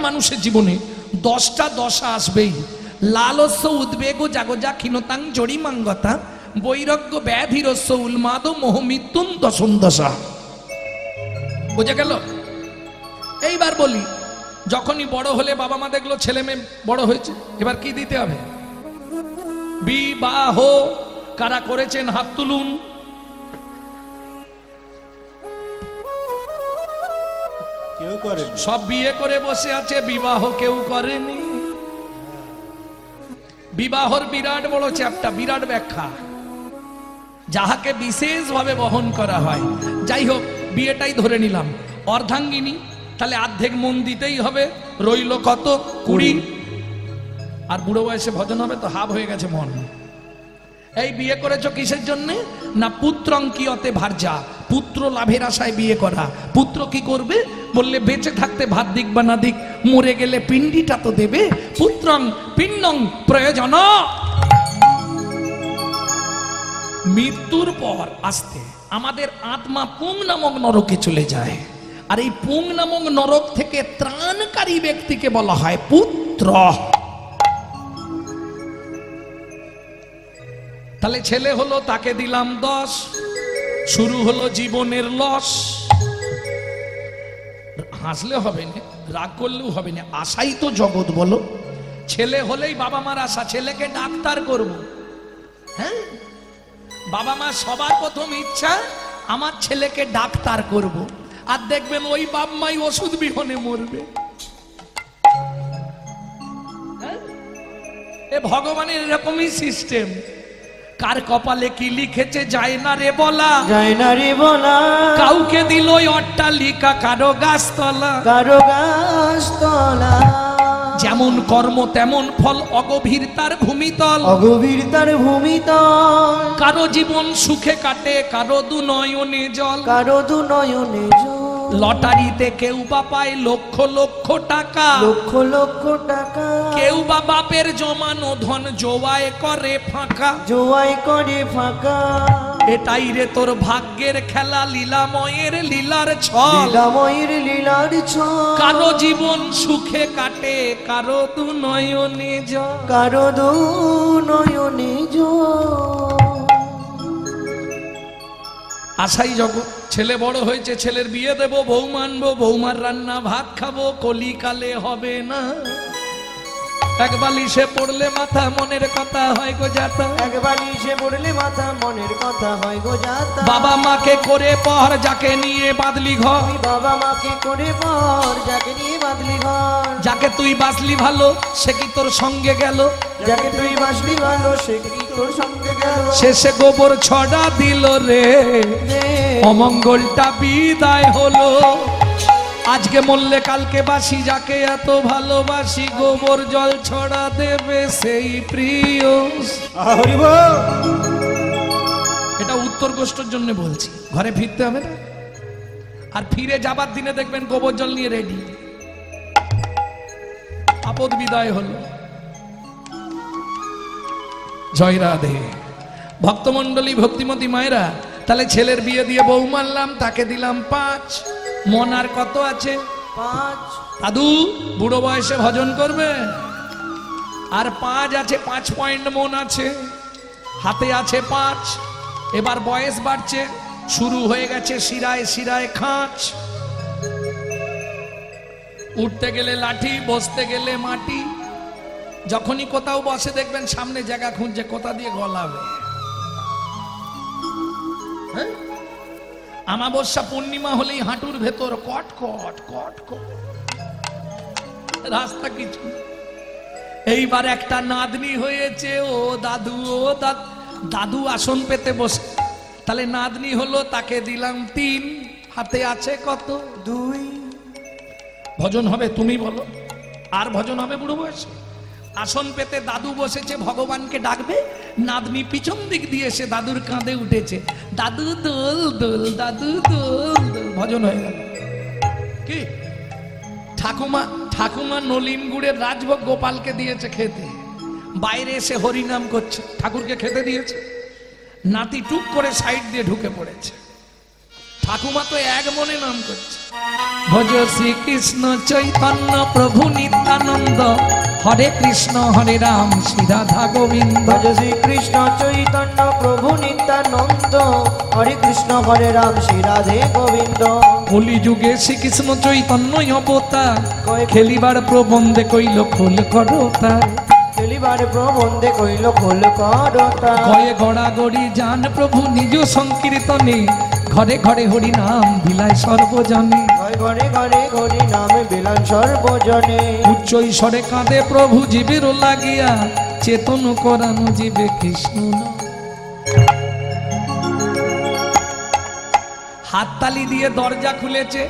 মানুষের জীবনে 10টা দশা আসবেই। লালস্য উদ্বেগ জাগজা ক্ষীণতাং জড়িমাঙ্গতা বৈরাগ্য ব্যাধিরস্য উন্মাদ মোহ মৃত্যুন দশম দশা। বুঝে গেল? এইবার বলি, যখনই বড় হলে বাবা মা দেখলো ছেলে মেয়ে বড় হয়েছে, এবার কি দিতে হবে? বিবাহ। কারা করেছেন হাত তুলুন। কেউ করে? সব বিয়ে করে বসে আছে, বিবাহ কেউ করেনি। বিবাহর বিরাট বড় চ্যাপ্টার, বিরাট ব্যাখ্যা, যাহাকে বিশেষভাবে বহন করা হয়। যাই হোক, বিয়েটাই ধরে নিলাম। অর্ধাঙ্গিনী, তাহলে অর্ধেক মন দিতেই হবে, রইল কত? 20। আর বুড়ো বয়সে ভজন হবে তো হাফ হয়ে গেছে মন। এই বিয়ে করেছো কিসের জন্য? না পুত্রঙ্কিয়তে ভার্যা, পুত্র লাভের আশায় বিয়ে করা। পুত্র কি করবে? বললে বেঁচে থাকতে ভাত দিক বা না দিক, মরে গেলে পিণ্ডিটা তো দেবে। পুত্রং পিণ্ডং প্রয়োজন। মৃত্যুর পর আসতে আমাদের আত্মা পুং নামক নরকে চলে যায়, আর এই পুং নামক নরক থেকে ত্রাণকারী ব্যক্তিকে বলা হয় পুত্র। তাহলে ছেলে হলো, তাকে দিলাম 10, শুরু হলো জীবনের লস। হাসলে হবে না, রাগ করলেও হবে না, আশাই তো জগৎ। বলো, ছেলে হলেই বাবা মার আশা, ছেলেকে ডাক্তার করব। হ্যাঁ, বাবা মা সবার প্রথম ইচ্ছা আমার ছেলেকে ডাক্তার করব। আর দেখবেন ওই বাপ মাই ওষুধ বিহনে মরবে। এ ভগবানের এরকমই সিস্টেম। কার কপালে কি লিখেছে যায় না রে বলা, যায় না রে বলা। কাউকে দিল অট্টালিকা, কারো গাছতলা, কারো গাছতলা। যেমন কর্ম তেমন ফল, অগভীর তার ভূমিতল, অগভীর তার ভূমিতল। কারো জীবন সুখে কাটে, কারো দু নয়নে জল, কারো দু নয়নে জল। লটারিতে কেউ বা পায় লক্ষ লক্ষ টাকা, লক্ষ লক্ষ টাকা। কেউ বা বাপের জমানো ধন জোয়ায় করে ফাঁকা, জোয়াই করে ফাঁকা। এটাই রে তোর ভাগ্যের খেলা, লীলাময়ের লীলার ছল। লীলাময়ের লীলার ছল। কারো জীবন সুখে কাটে, কারো দু নয়নে জল, কারো দু নয়নে জল। আশাই জগৎ। ছেলে বড় হয়েছে, ছেলের বিয়ে দেব, বউ মানবো, বৌমার রান্না ভাত খাবো, কলিকালে হবে না। এক বালিশে পড়লে মাথা, মনের কথা হয় গো যাতা। এক বালিশে পড়লে মাথা, মনের কথা হয় গো যাতা। বাবা মাকে করে পর, যাকে নিয়ে বাঁধলি ঘর, বাবা মাকে করে পর, যাকে নিয়ে বাঁধলি ঘর। যাকে তুই বাঁচলি ভালো, সে কি তোর সঙ্গে গেল, যাকে তুই বাঁচলি ভালো, সে কি তোর সঙ্গে গেল। শেষে গোবর ছড়া দিল রে, অমঙ্গলটা বিদায় হলো। আজকে মরলে কালকে বাসি, যাকে এত ভালোবাসি, গোবর জল ছড়া দেবে সেই প্রিয়। এটা উত্তর গোষ্ঠীর জন্য বলছি, ঘরে ফিরতে হবে না। আর ফিরে যাবার দিনে দেখবেন গোবর জল নিয়ে রেডি। আপদ বিদায় হলো। জয় রাধে। ভক্তমন্ডলী, ভক্তিমতী মায়েরা, তাহলে ছেলের বিয়ে দিয়ে বউ মানলাম, তাকে দিলাম 5। মন আর কত আছে? 5। দাদু বুড়ো বয়সে ভজন করবে, আর 5 আছে, 5 পয়েন্ট মন আছে, হাতে আছে 5। এবার বয়স বাড়ছে, শুরু হয়ে গেছে শিরায় শিরায় খাঁচ। উঠতে গেলে লাঠি, বসতে গেলে মাটি। যখনই কোথাও বসে দেখবেন সামনে জায়গা খুঁজছে কোথা দিয়ে গলাবে। হ্যাঁ, আমাবস্যা পূর্ণিমা হলেই হাঁটুর ভেতর কট কট কট কট, রাস্তা কিছু। এইবার একটা নাতনি হয়েছে, ও দাদু, ও দাদু আসন পেতে বসে। তাহলে নাতনি হলো, তাকে দিলাম 3, হাতে আছে কত? 2। ভজন হবে? তুমি বলো। আর ভজন হবে বুড়ো বয়সে? আসন পেতে দাদু বসেছে, ভগবানকে ডাকবে, নাতনি পিছন দিক দিয়ে এসে দাদুর কাঁধে উঠেছে, দাদু দোল দোল, দাদু দোল দোল, ভজন হয়ে গেল। কি ঠাকুমা নলিন গুড়ের রাজভোগ গোপালকে দিয়েছে খেতে, বাইরে এসে হরিনাম করছে, ঠাকুরকে খেতে দিয়েছে। নাতি টুক করে সাইড দিয়ে ঢুকে পড়েছে, ঠাকুমা তো এক মনে নাম করছে, ভজ শ্রীকৃষ্ণ চৈতন্য প্রভু নিত্যানন্দ, হরে কৃষ্ণ হরে রাম শ্রী রাধা গোবিন্দ। ভজ শ্রীকৃষ্ণ চৈতন্য প্রভু নিত্যানন্দ, হরে কৃষ্ণ হরে রাম শ্রী রাধে গোবিন্দ। কলি যুগে শ্রীকৃষ্ণ চৈতন্য অবতার, খেলিবার প্রবন্ধে কইল খোল করতার। খেলিবার প্রবন্ধে কইল খোল করতার। কয়ে গড়া গড়ি যান প্রভু নিজ সংকীর্তনে, ঘরে ঘরে হরি নাম বিলায় সর্বজনে। ঘরে ঘরে হরি নামে বিলান সর্বজনে। উচ্চ ঈশ্বরে কাঁদে প্রভু জীবের লাগিয়া, চেতন করানো জীবে কৃষ্ণ নাম। হাততালি দিয়ে দরজা খুলেছে,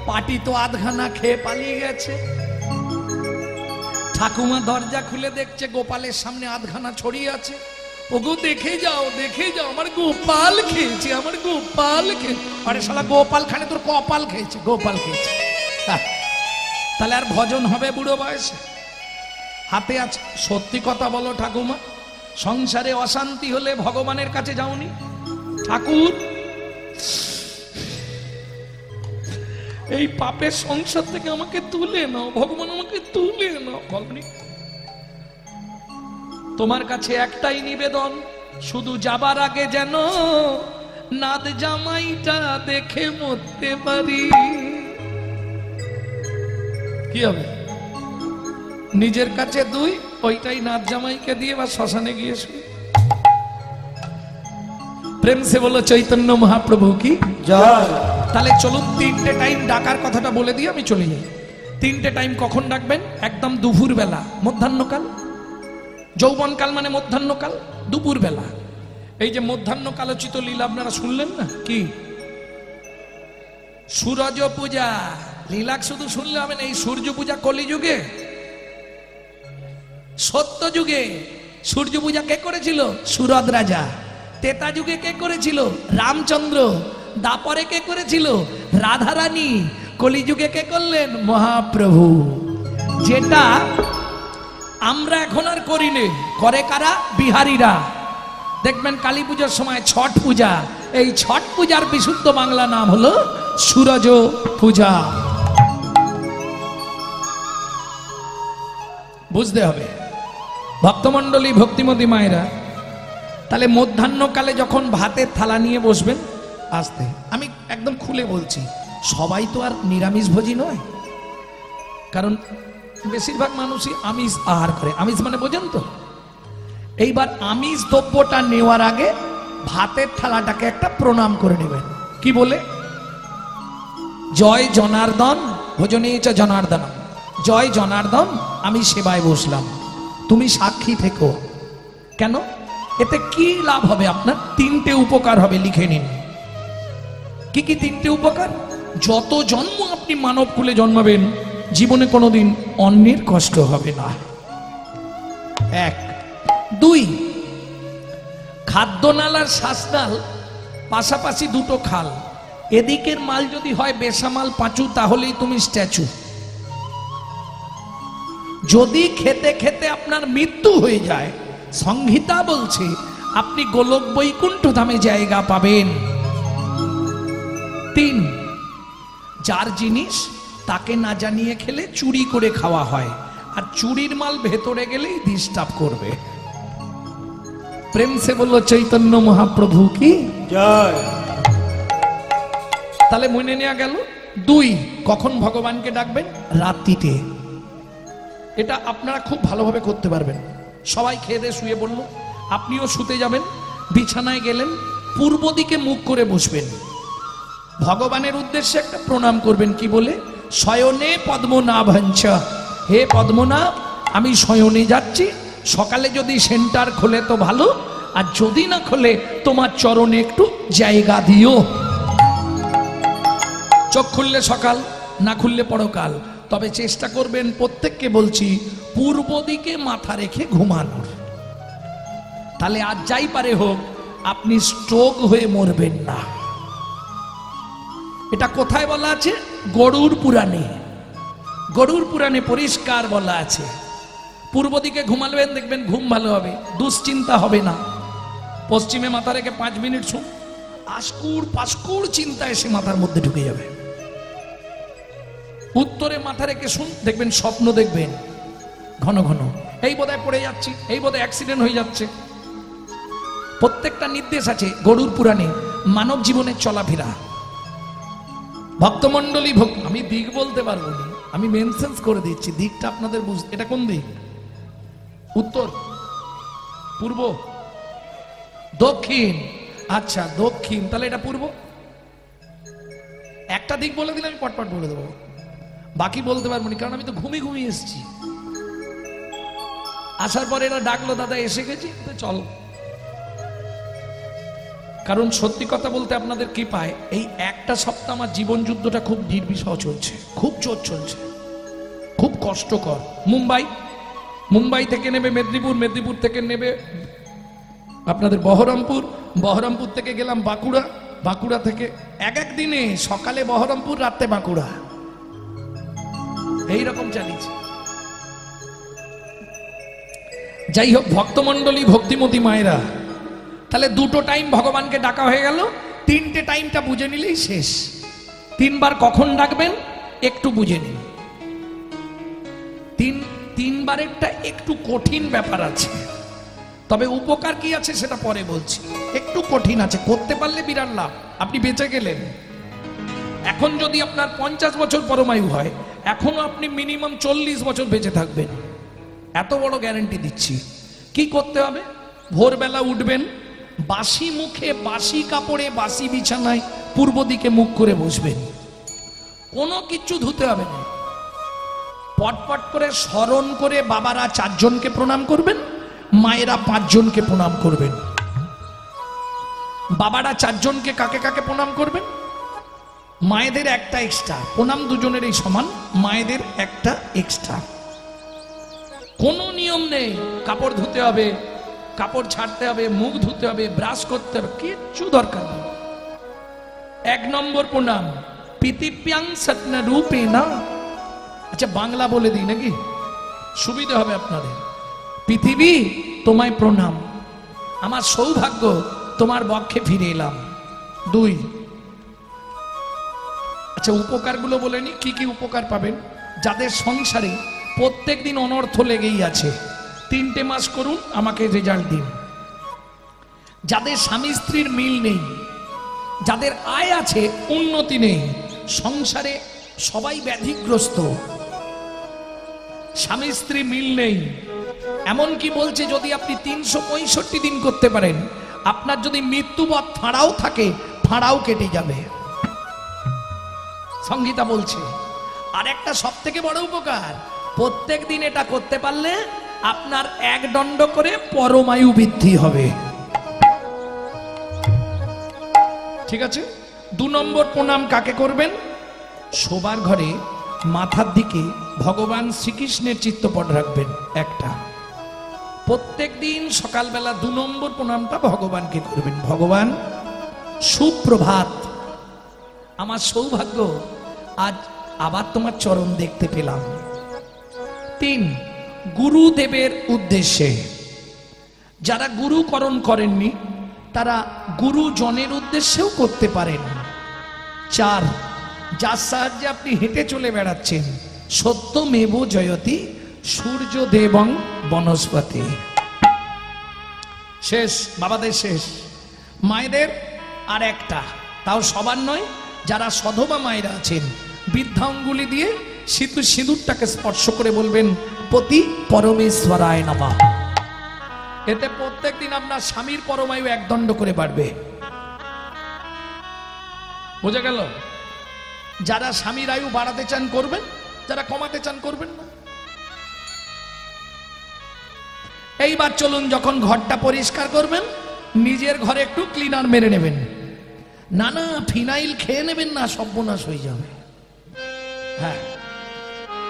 পাটি তো আধখানা খেয়ে পালিয়ে গেছে। ঠাকুমা দরজা খুলে দেখছে গোপালের সামনে আধখানা ছড়িয়ে আছে। ওগো দেখে যাও আমার গোপাল খেয়েছে, আমার গোপাল খেয়েছে। আরে শালা গোপাল খানে তোর কপাল খেয়েছে, গোপাল খেয়েছে। তাহলে আর ভজন হবে বুড়ো বয়সে? হাতে আছে। সত্যি কথা বলো ঠাকুমা, সংসারে অশান্তি হলে ভগবানের কাছে যাওনি? ঠাকুর এই পাপের সংসার থেকে আমাকে তুলে নাও, ভগবান আমাকে তুলে নাও। ভগবান তোমার কাছে একটাই নিবেদন, শুধু যাবার আগে যেন নাদ জামাইটা দেখে মরতে পারি। কি হবে? নিজের কাছে দুই, ওইটাই নাদ জামাইকে দিয়ে বা শ্মশানে গিয়ে শুই। প্রেম সে বলো চৈতন্য মহাপ্রভু কি জয়। তাহলে চলুন তিনটে টাইম ডাকার কথাটা বলে দিয়ে আমি চলে যাই। তিনটে টাইম কখন ডাকবেন? একদম দুপুর বেলা, মধ্যাহ্নকাল। যৌবনকাল মানে মধ্যাহ্নকাল, দুপুর বেলা। এই যে মধ্যাহ্নকালোচিত লীলা আপনারা শুনলেন না? কি সূরজ পূজা লীলা শুধু শুনলে হবে না। এই সূর্য পূজা কলিযুগে, সত্য যুগে সূর্য পূজা কে করেছিল? সুরদ রাজা। তেতা যুগে কে করেছিল? রামচন্দ্র। দাপরে কে করেছিল? রাধারানী। কলিযুগে কে করলেন? মহাপ্রভু। যেটা আমরা এখন আর করি নে, করে কারা? বিহারীরা। দেখবেন কালী পুজোর সময় ছট পূজা, এই ছট পূজার বিশুদ্ধ বাংলা নাম হলো সূরজ পূজা। বুঝতে হবে ভক্তমণ্ডলী, ভক্তিমতী মায়েরা। তাহলে মধ্যাহ্নকালে যখন ভাতের থালা নিয়ে বসবেন, আসতে আমি একদম খুলে বলছি, সবাই তো আর নিরামিষ ভোজী নয়, কারণ বেশিরভাগ মানুষই আমিষ আহার করে। আমিষ মানে বোঝেন তো? এইবার আমিষ দ্রব্যটা নেওয়ার আগে ভাতের থালাটাকে একটা প্রণাম করে নেবেন। কি বলে? জয় জনার্দন ভোজনেচ জনার্দন, জয় জনার্দন, আমি সেবায় বসলাম, তুমি সাক্ষী থেকো। কেন? এতে কি লাভ হবে আপনার? তিনটে উপকার হবে, লিখে নিন। কি কি তিনটে উপকার? যত জন্ম আপনি মানব কুলে জন্মাবেন, জীবনে কোনোদিন অন্যের কষ্ট হবে না। এক। দুই, খাদ্যনালার শ্বাসনাল পাশাপাশি দুটো খাল, এদিকের মাল যদি হয় বেসামাল পাঁচু, তাহলেই তুমি স্ট্যাচু। যদি খেতে খেতে আপনার মৃত্যু হয়ে যায়, সংহিতা বলছে আপনি গোলক বৈকুণ্ঠ ধামে জায়গা পাবেন। তিন, যার জিনিস তাকে না জানিয়ে খেলে চুরি করে খাওয়া হয়, আর চুরির মাল ভেতরে গেলেই ডিস্টার্ব করবে। প্রেম সে বলল চৈতন্য মহাপ্রভু কি জয়। তাহলে মনে নেওয়া গেল। দুই, কখন ভগবানকে ডাকবেন? রাত্রিতে। এটা আপনারা খুব ভালোভাবে করতে পারবেন। সবাই খেয়ে দিয়ে শুয়ে পড়ল, আপনিও শুতে যাবেন, বিছানায় গেলেন, পূর্ব দিকে মুখ করে বসবেন, ভগবানের উদ্দেশ্যে একটা প্রণাম করবেন। কি বলে? শয়নে পদ্মনাভঞ্চ, হে পদ্মনাভ আমি শয়নে যাচ্ছি, সকালে যদি সেন্টার খোলে তো ভালো, আর যদি না খোলে তোমার চরণে একটু জায়গা দিও। চোখ খুললে সকাল, না খুললে পরকাল। তবে চেষ্টা করবেন, প্রত্যেককে বলছি, পূর্ব দিকে মাথা রেখে ঘুমানোর। তাহলে আজ যাই পারে হোক আপনি স্ট্রোক হয়ে মরবেন না। এটা কোথায় বলা আছে? গরুড় পুরাণে। গরুড় পুরাণে পরিষ্কার বলা আছে, পূর্ব দিকে ঘুমালবেন, দেখবেন ঘুম ভালো হবে, দুশ্চিন্তা হবে না। পশ্চিমে মাথা রেখে 5 মিনিট শুন, আস্কুর পাস্কুর চিন্তা এসে মাথার মধ্যে ঢুকে যাবে। উত্তরে মাথা রেখে শুন, দেখবেন স্বপ্ন দেখবেন ঘন ঘন, এই বোধহয় পড়ে যাচ্ছি, এই বোধহয় অ্যাক্সিডেন্ট হয়ে যাচ্ছে। প্রত্যেকটা নির্দেশ আছে গরুর পুরাণে মানব জীবনের চলাফেরা। ভক্তমণ্ডলী আমি দিক বলতে পারবো না, আমি মেনশনস করে দিচ্ছি, দিকটা আপনাদের বুঝতে। এটা কোন দিক? উত্তর, পূর্ব, দক্ষিণ। আচ্ছা দক্ষিণ, তাহলে এটা পূর্ব। একটা দিক বলে দিলে আমি পটপট বলে দেবো, বাকি বলতে পারবো না, কারণ আমি তো ঘুমিয়ে এসেছি। আসার পরে এরা ডাকলো, দাদা এসে গেছি, তো চল। কারণ সত্যি কথা বলতে আপনাদের কি পায়, এই একটা সপ্তাহ আমার জীবন যুদ্ধটা খুব নির্বিষহ চলছে, খুব জোর চলছে, খুব কষ্টকর। মুম্বাই থেকে নেবে মেদিনীপুর, মেদিনীপুর থেকে নেবে আপনাদের বহরমপুর, বহরমপুর থেকে গেলাম বাঁকুড়া, বাঁকুড়া থেকে এক দিনে সকালে বহরমপুর, রাতে বাঁকুড়া, এইরকম চালিয়েছে। যাই হোক ভক্তমণ্ডলী, ভক্তিমতী মায়েরা, তাহলে দুটো টাইম ভগবানকে ডাকা হয়ে গেল, তিনটে টাইমটা বুঝে নিলেই শেষ। তিনবার কখন ডাকবেন একটু বুঝে নিন। তিনবারেরটা একটু কঠিন ব্যাপার আছে, তবে উপকার কি আছে সেটা পরে বলছি। একটু কঠিন আছে, করতে পারলে বিরাট লাভ, আপনি বেঁচে গেলেন। এখন যদি আপনার 50 বছর পরমায়ু হয়, এখনো আপনি মিনিমাম 40 বছর বেঁচে থাকবেন, এত বড় গ্যারান্টি দিচ্ছি। কি করতে হবে? ভোরবেলা উঠবেন, বাসি মুখে, বাসি কাপড়ে, বাসি বিছানায় পূর্ব দিকে মুখ করে বসবেন, কোনো কিচ্ছু ধুতে হবে না। পটপট করে স্মরণ করে বাবারা 4 জনকে প্রণাম করবেন, মায়েরা 5 জনকে প্রণাম করবেন। বাবারা 4 জনকে কাকে কাকে প্রণাম করবেন? মায়েদের একটা এক্সট্রা প্রণাম, দুজনের এই সমান, মায়েদের একটা এক্সট্রা। কোনো নিয়ম নেই কাপড় ধুতে হবে, কাপড় ছাড়তে হবে, মুখ ধুতে হবে, ব্রাশ করতে হবে, কিচ্ছু দরকার নেই। 1 নম্বর প্রণাম, পৃথিব্যাং সত্য রূপে না। আচ্ছা বাংলা বলে দিই নাকি, সুবিধা হবে আপনাদের। পৃথিবী তোমায় প্রণাম, আমার সৌভাগ্য তোমার বক্ষে ফিরে এলাম। 2, আচ্ছা উপকারগুলো বলে নি, কি কি উপকার পাবেন। যাদের সংসারে প্রত্যেক দিন অনর্থ লেগেই আছে, 3টে মাস করুন, আমাকে রেজাল্ট দিন। যাদের স্বামী স্ত্রীর মিল নেই, যাদের আয় আছে উন্নতি নেই, সংসারে সবাই ব্যাধিগ্রস্ত, স্বামী স্ত্রী মিল নেই, এমনকি বলছে যদি আপনি 365 দিন করতে পারেন, আপনার যদি মৃত্যু বা ফাঁড়াও থাকে, ফাঁড়াও কেটে যাবে, সংগীতা বলছে। আর একটা সব থেকে বড় উপকার, প্রত্যেক দিন এটা করতে পারলে আপনার 1 দণ্ড করে পরমায়ু বৃদ্ধি হবে। ঠিক আছে। 2 নম্বর প্রণাম কাকে করবেন? শোবার ঘরে মাথার দিকে ভগবান শ্রীকৃষ্ণের চিত্রপট রাখবেন একটা। প্রত্যেক দিন সকালবেলা 2 নম্বর প্রণামটা ভগবানকে করবেন। ভগবান সুপ্রভাত, আমার সৌভাগ্য আজ আবার তোমার চরণ দেখতে পেলাম। 3, গুরুদেবের উদ্দেশ্যে, যারা গুরুকরণ করেননি তারা গুরুজনের উদ্দেশ্যেও করতে পারেন। 4, যার সাহায্যে আপনি হেঁটে চলে বেড়াচ্ছেন, সত্যমেব জয়তি সূর্য দেবং বনস্পতি। শেষ বাবাদের, শেষ মায়েদের আর একটা, তাও সবার নয়, যারা সধবা মায়েরা আছেন, বৃদ্ধাঙ্গুলি দিয়ে সিঁদুরটাকে স্পর্শ করে বলবেন পতি পরমেশ্বরায় নমঃ। এতে প্রত্যেক দিন আপনার স্বামীর পরমায়ু 1 দণ্ড করে বাড়বে। বোঝা গেল? যারা স্বামীর আয়ু বাড়াতে চান করবেন, যারা কমাতে চান করবেন না। এইবার চলুন, যখন ঘরটা পরিষ্কার করবেন, নিজের ঘরে একটু ক্লিনার মেরে নেবেন। না না ফিনাইল খেয়ে নেবেন না, সর্বনাশ হয়ে যাবে। হ্যাঁ,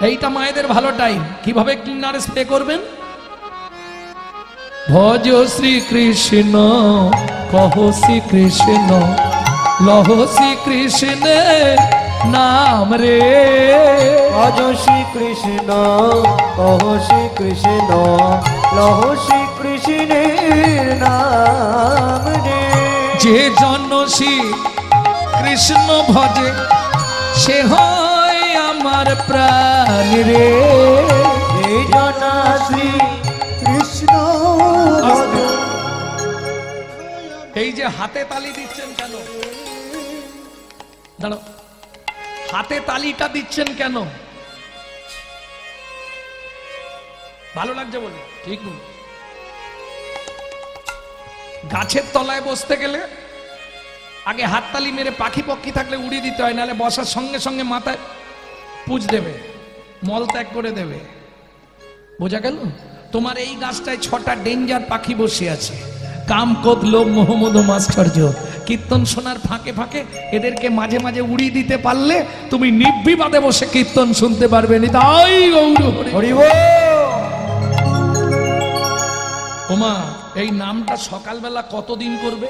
এইটা মায়েদের ভালো টাইম। কিভাবে ক্লিনার স্প্রে করবেন? ভজ শ্রীকৃষ্ণ, কহ শ্রীকৃষ্ণ, লহ শ্রীকৃষ্ণ নাম রে। ভজ শ্রীকৃষ্ণ, কহ শ্রীকৃষ্ণ, লহ শ্রীকৃষ্ণের নাম রে। যে জন শ্রী কৃষ্ণ ভজে, সে হয় আমার আমার প্রাণ রে। এই জনা শ্রী কৃষ্ণ আস্তে। এই যে হাতে তালি দিচ্ছেন কেন? দাঁড়াও, হাতে তালিটা দিচ্ছেন কেন? ভালো লাগছে বলে? ঠিক নয়। গাছের তলায় বসতে গেলে আগে হাততালি মেরে পাখি পক্ষী থাকলে উড়িয়ে দিতে হয়, নাহলে বসার সঙ্গে সঙ্গে মাথায় পুজ দেবে, মল ত্যাগ করে দেবে। বোঝা গেল? তোমার এই গাছটায় 6টা ডেঞ্জার পাখি বসে আছে, কাম, ক্রোধ, লোভ, মোহ, মদ, মাৎসর্য। কীর্তন শোনার ফাঁকে ফাঁকে এদেরকে মাঝে মাঝে উড়িয়ে দিতে পারলে তুমি নির্বিবাদে বসে কীর্তন শুনতে পারবে। নিতাই গৌর হরি। হরি বল। ওমা, এই নামটা সকালবেলা কতদিন করবে?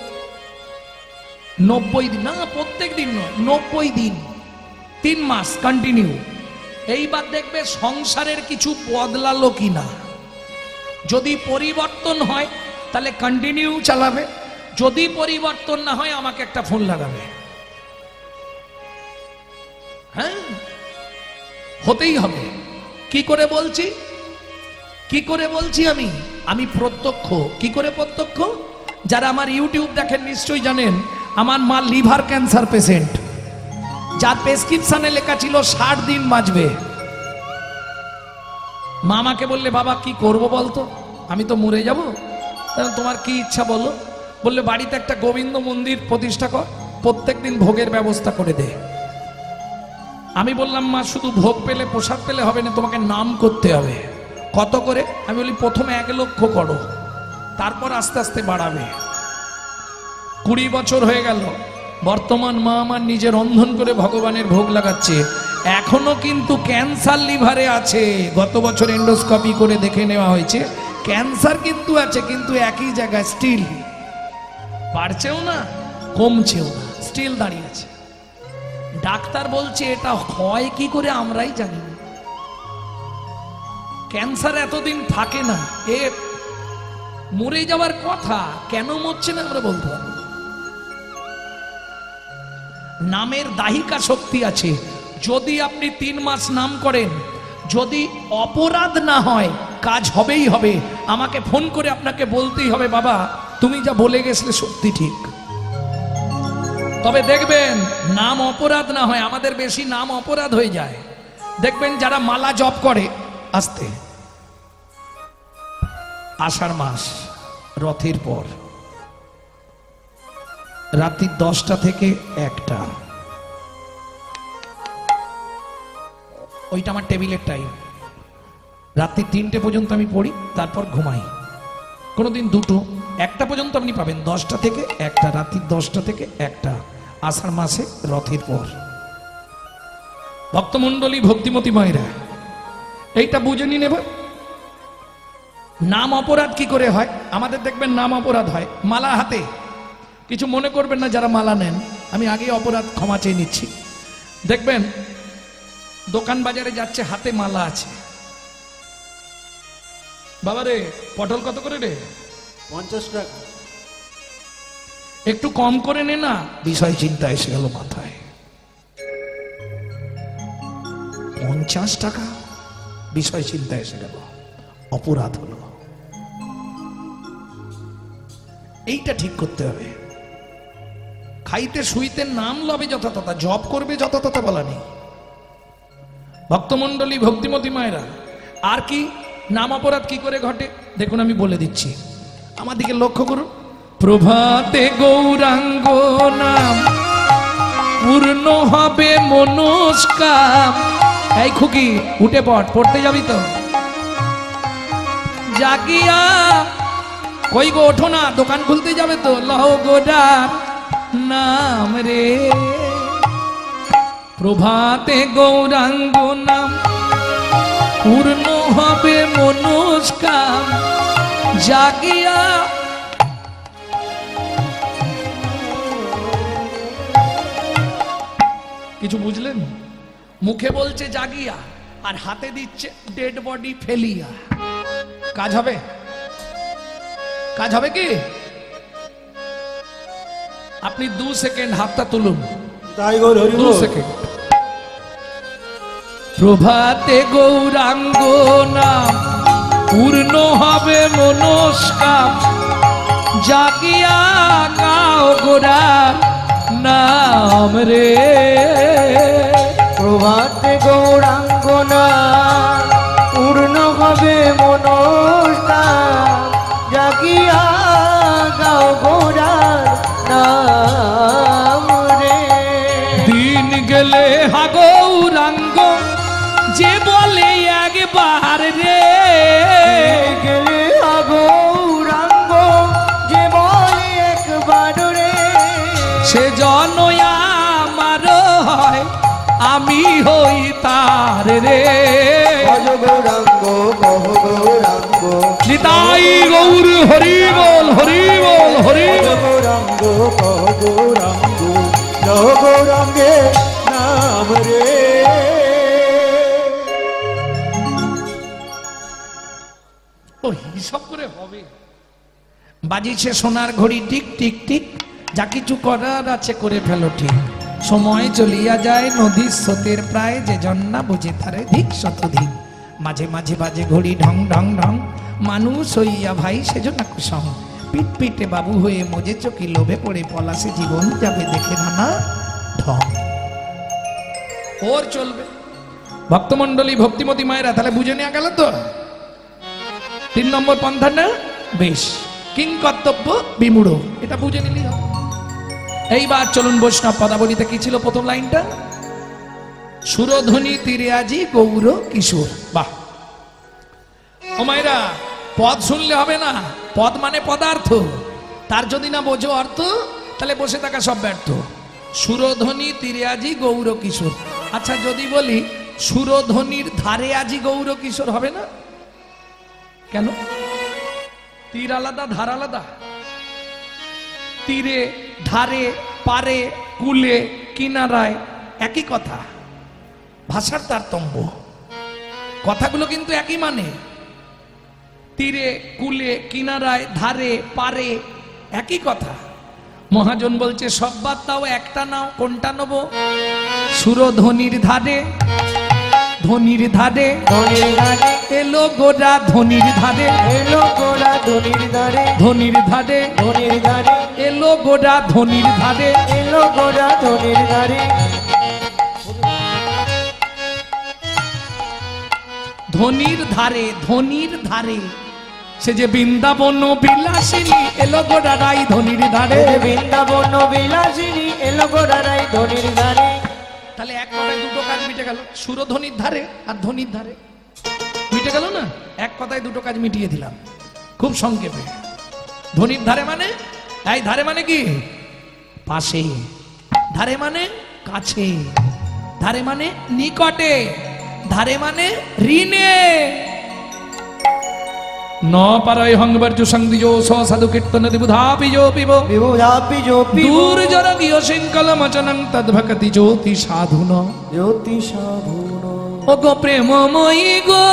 90 দিন। না, প্রত্যেক দিন নয়, 90 দিন, 3 মাস কন্টিনিউ। এইবার দেখবে সংসারের কিছু বদলালো কিনা। যদি পরিবর্তন হয় তাহলে কন্টিনিউ চালাবে, যদি পরিবর্তন না হয় আমাকে একটা ফোন লাগাবে। হ্যাঁ, হতেই হবে। কি করে বলছি? কি করে বলছি? আমি প্রত্যক্ষ। কি করে প্রত্যক্ষ? যারা আমার ইউটিউব দেখেন নিশ্চয়ই জানেন, আমার মা লিভার ক্যান্সার পেশেন্ট, যার প্রেসক্রিপশনে লেখা ছিল 60 দিন বাঁচবে। মা আমাকে বললে, বাবা কি করব বলতো, আমি তো মরে যাব, তোমার কি ইচ্ছা বলো? বললে, বাড়িতে একটা গোবিন্দ মন্দির প্রতিষ্ঠা কর, প্রত্যেকদিন ভোগের ব্যবস্থা করে দে। আমি বললাম, মা শুধু ভোগ পেলে প্রসাদ পেলে হবে না, তোমাকে নাম করতে হবে। কত করে? আমি বলি, প্রথমে 1 লক্ষ করো, তারপর আস্তে আস্তে বাড়াবে। 20 বছর হয়ে গেল, বর্তমান মা আমার নিজে রন্ধন করে ভগবানের ভোগ লাগাচ্ছে। এখনো কিন্তু ক্যান্সার লিভারে আছে। গত বছর এন্ডোস্কোপি করে দেখে নেওয়া হয়েছে, ক্যান্সার কিন্তু আছে, কিন্তু একই জায়গায় স্টিল, বাড়ছেও না কমছেও না, স্টিল দাঁড়িয়ে আছে। ডাক্তার বলছে এটা হয় কি করে আমরাই জানি না। ক্যান্সার এতদিন থাকে না, এ মরে যাওয়ার কথা, কেন মরছে না আমরা বলতে পারবো। নামের দাহিকা শক্তি আছে। যদি আপনি 3 মাস নাম করেন, যদি অপরাধ না হয়, কাজ হবেই হবে। আমাকে ফোন করে আপনাকে বলতেই হবে, বাবা তুমি যা বলে গেছিলে সত্যি ঠিক। তবে দেখবেন নাম অপরাধ না হয়, আমাদের বেশি নাম অপরাধ হয়ে যায়। দেখবেন যারা মালা জপ করে, আস্তে, আষাঢ় মাস রথের পর রাত্রি 10টা থেকে 1টা, ওইটা আমার টেবিলের টাইম। রাত্রি 3টে পর্যন্ত আমি পড়ি, তারপর ঘুমাই। কোনোদিন 2টো, 1টা পর্যন্ত আপনি পাবেন, 10টা থেকে 1টা, রাত্রি 10টা থেকে 1টা, আষাঢ় মাসে রথের পর। ভক্তমণ্ডলী, ভক্তিমতী মায়েরা, এইটা বুঝে নিন। এবার নাম অপরাধ কি করে হয়? আমাদের দেখবেন নাম অপরাধ হয় মালা হাতে। কিছু মনে করবেন না যারা মালা নেন, আমি আগে অপরাধ ক্ষমা চেয়ে নিচ্ছি। দেখবেন দোকান বাজারে যাচ্ছে, হাতে মালা আছে। বাবা রে, পটল কত করে রে? 50 টাকা। একটু কম করে নে না। বিষয় চিন্তা এসে গেল মাথায়। 50 টাকা, বিষয় চিন্তা এসে গেল, অপরাধ হলো। এইটা ঠিক করতে হবে। খাইতে শুইতে নাম লবে যথাতথা, জপ করবে যথাতথা বলা নেই। ভক্তমণ্ডলী, ভক্তিমতী মায়েরা, আর কি নাম অপরাধ কি করে ঘটে দেখুন, আমি বলে দিচ্ছি, আমার দিকে লক্ষ্য করুন। প্রভাতে গৌরাঙ্গ নাম পূর্ণ হবে মনস্কাম। এই খুকি, উঠে পড়, পড়তে যাবি তো? জাগিয়া, কই গো ওঠো না, দোকান খুলতে যাবে তো। লহ গোডার নাম রে, প্রভাতে গৌরাঙ্গ নাম পূর্ণ হবে মনস্কাম। জাগিয়া, কিছু বুঝলেন? মুখে বলছে জাগিয়া, আর হাতে দিচ্ছে ডেড বডি ফেলিয়া। কাজ হবে? কাজ হবে কি? আপনি 2 সেকেন্ড হাতটা তুলুন, তাই গৌর হরি 2 বল। সেকেন্ড। প্রভাতে গৌরাঙ্গ নাম পূর্ণ হবে মনস্কাম, জাগিয়া গাও গোরা নাম রে। প্রভাতে গৌরাঙ্গ নাম পূর্ণ হবে মনস্কাম, জাগিয়া গাও গোরার নাম রে। দিন গেলে হা গৌরাঙ্গ যে বলে একবার রে, গেলে গৌরাঙ্গ যে বলে একবার রে, সে জনয়া আমার হয় আমি হই তার রে। ভজ গৌরাঙ্গ কহ গৌরাঙ্গ, নিতাই গৌর হরি বল হরি বল হরি ভজ বল। গৌরাঙ্গ কহ গৌরাঙ্গ, লহ গৌরাঙ্গে নাম রে। ও হিসাব করে হবে। বাজিছে সোনার ঘড়ি টিক টিক টিক, যা কিছু করার আছে করে ফেলো ঠিক। সময় চলিয়া যায় নদীর স্রোতের প্রায়, যে জন্না বুঝে তারে ধিক শতধিক। মাঝে মাঝে বাজে ঘড়ি ঢং ঢং ঢং, মানুষ হইয়া ভাই সেজন্য কুসং। পিট পিটে বাবু হয়ে মজে চকি লোভে পড়ে পলাশে জীবন যাবে দেখে নানা ঢং। ওর চলবে ভক্তমন্ডলী ভক্তিমতী মায়েরা, তাহলে বুঝে নেওয়া গেল তো 3 নম্বর পন্থা না? বেশ, কিং কর্তব্য বিমূঢ়, এটা বুঝে নিলি হবে। এইবার চলুন বৈষ্ণব পদাবলীতে কি ছিল প্রথম লাইনটা? সুরধ্বনি তীরে আজি গৌর কিশোর। বাহ, ও মায়েরা, পদ শুনলে হবে না, পদ মানে পদার্থ, তার যদি না বোঝো অর্থ তাহলে বসে থাকা সব ব্যর্থ। সুরধ্বনি তীরে আজি গৌর কিশোর। আচ্ছা যদি বলি সুরধ্বনির ধারে আজি গৌর কিশোর, হবে না? কেন? তীর আলাদা ধার আলাদা। তীরে, ধারে, পারে, কুলে, কিনারায় একই কথা, ভাষার তারতম্য। কথাগুলো কিন্তু একই মানে। তীরে, কুলে, কিনারায়, ধারে, পারে একই কথা। মহাজন বলছে সব বাদ তাও একটা নাও, কোনটা নেব? সুরধ্বনির ধারে, ধনির ধারে, ধনির ধারে এলো গোরা ধনির ধারে, এলো গোরা ধনির ধারে, ধনির ধারে ধনির ধারে এলো গোরা ধনির ধারে। এলো গোরা ধনির ধারে। ধনির ধারে, ধনির ধারে, সে যে বৃন্দাবন বিলাসিনী এলো গোরা রাই ধনির ধারে। এ বৃন্দাবন বিলাসিনী এলো গোরা রাই ধনির ধারে। তাহলে এক কথায় দুটো কাজ মিটে গেল, সুরধ্বনির ধারে আর ধনির ধারে মিটে গেল না? এক কথায় দুটো কাজ মিটিয়ে দিলাম খুব সংক্ষেপে। ধনির ধারে মানে, এই ধারে মানে কি? পাশে। ধারে মানে কাছে। ধারে মানে নিকটে। ধারে মানে ঋণে। ন পারয় হংবর্জু সংদিজো সাধু কীর্তন দিবুধাপিজো পিব বিবুধাপি জপি দূর জরগীয় শৃঙ্খলমচনং তদ্ভক্তি জ্যোতি সাধুন। জ্যোতি সাধুন। ও গো প্রেমময়ী গো,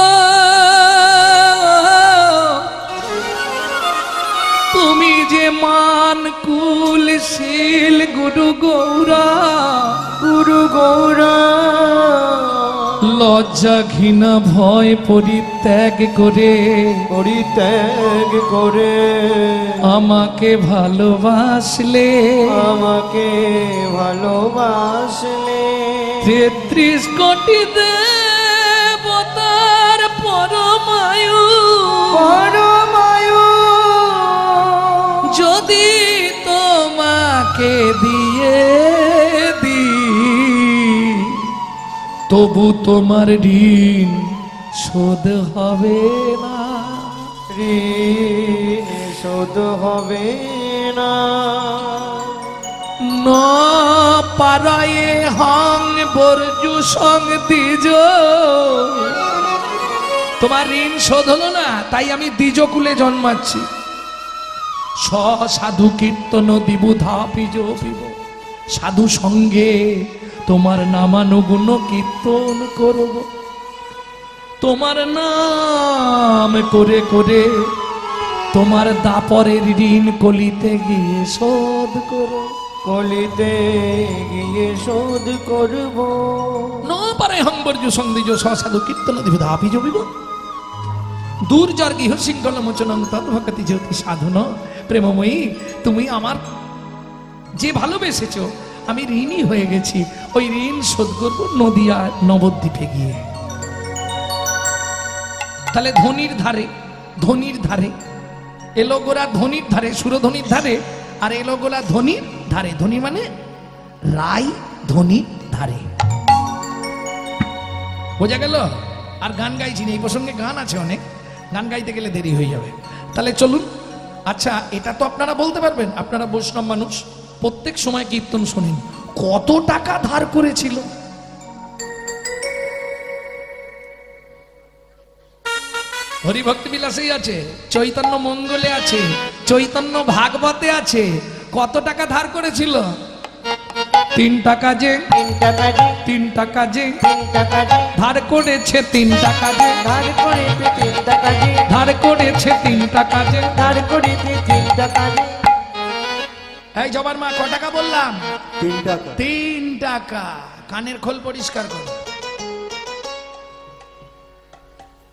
তুমি যে মান কুল শীল গুরু গৌরা, গুরু গৌরা লজ্জা ঘৃণা ভয় পরিত্যাগ করে পরিত্যাগ করে আমাকে ভালোবাসলে, আমাকে ভালোবাসলে 33 কোটি দেবতার পরমায়ু পরমায়ু যদি তোমাকে দিয়ে দিই, তবু তোমার ঋণ শোধ হবে না। ঋণ শোধ হবে না। ন পারায়ে হং বর্জু সং দ্বিজ, তোমার ঋণ শোধ হলো না, তাই আমি দ্বিজকুলে জন্মাচ্ছি। স সাধু কীর্তন দিবুধা পিজ পিব, সাধু সঙ্গে তোমার নামানুগুণ কীর্তন করব। তোমার নাম করে করে তোমার দাপরের ঋণ কলিতে গিয়ে শোধ করো কলিতে গিয়ে শোধ করব। ন পারে হংবর্য সন্দিজ সাধু কীর্তন দিবিধ আপি জবিব দূর্জর গৃহ শৃঙ্খল মোচনং তদ্ভকতি জ্যোতি সাধন। প্রেমময়ী, তুমি আমার যে ভালোবেসেছো, আমি ঋণী হয়ে গেছি। ওই ঋণ শোধ করবো নদিয়া নবদ্বীপে গিয়ে। তাহলে ধনির ধারে, ধনির ধারে এলো গোরা, ধনির ধারে সুরধনির ধারে, আর এলো গোলা ধনির ধারে। ধনী মানে রাই, ধনির ধারে। বোঝা গেল? আর গান গাইছি না, এই প্রসঙ্গে গান আছে অনেক, গান গাইতে গেলে দেরি হয়ে যাবে। তাহলে চলুন। আচ্ছা, এটা তো আপনারা বলতে পারবেন, আপনারা বৈষ্ণব মানুষ, প্রত্যেক সময় কীর্তন শোনেন। কত টাকা ধার করেছিল? হরিভক্তি বিলাসেই আছে, চৈতন্য মঙ্গলে আছে, চৈতন্য ভাগবতে আছে। কত টাকা ধার করেছিল? 3 টাকা যে, 3 টাকা যে, 3 টাকা যে 3 টাকা যে, ধার করেছে, 3 টাকা যে ধার করেছে 3 টাকা যে, ধার করেছে, 3 টাকা যে। ধার করেছে 3 টাকা যে। এই জবার মা, ক টাকা বললাম? 3 টাকা। 3 টাকা। কানের খোল পরিষ্কার করো।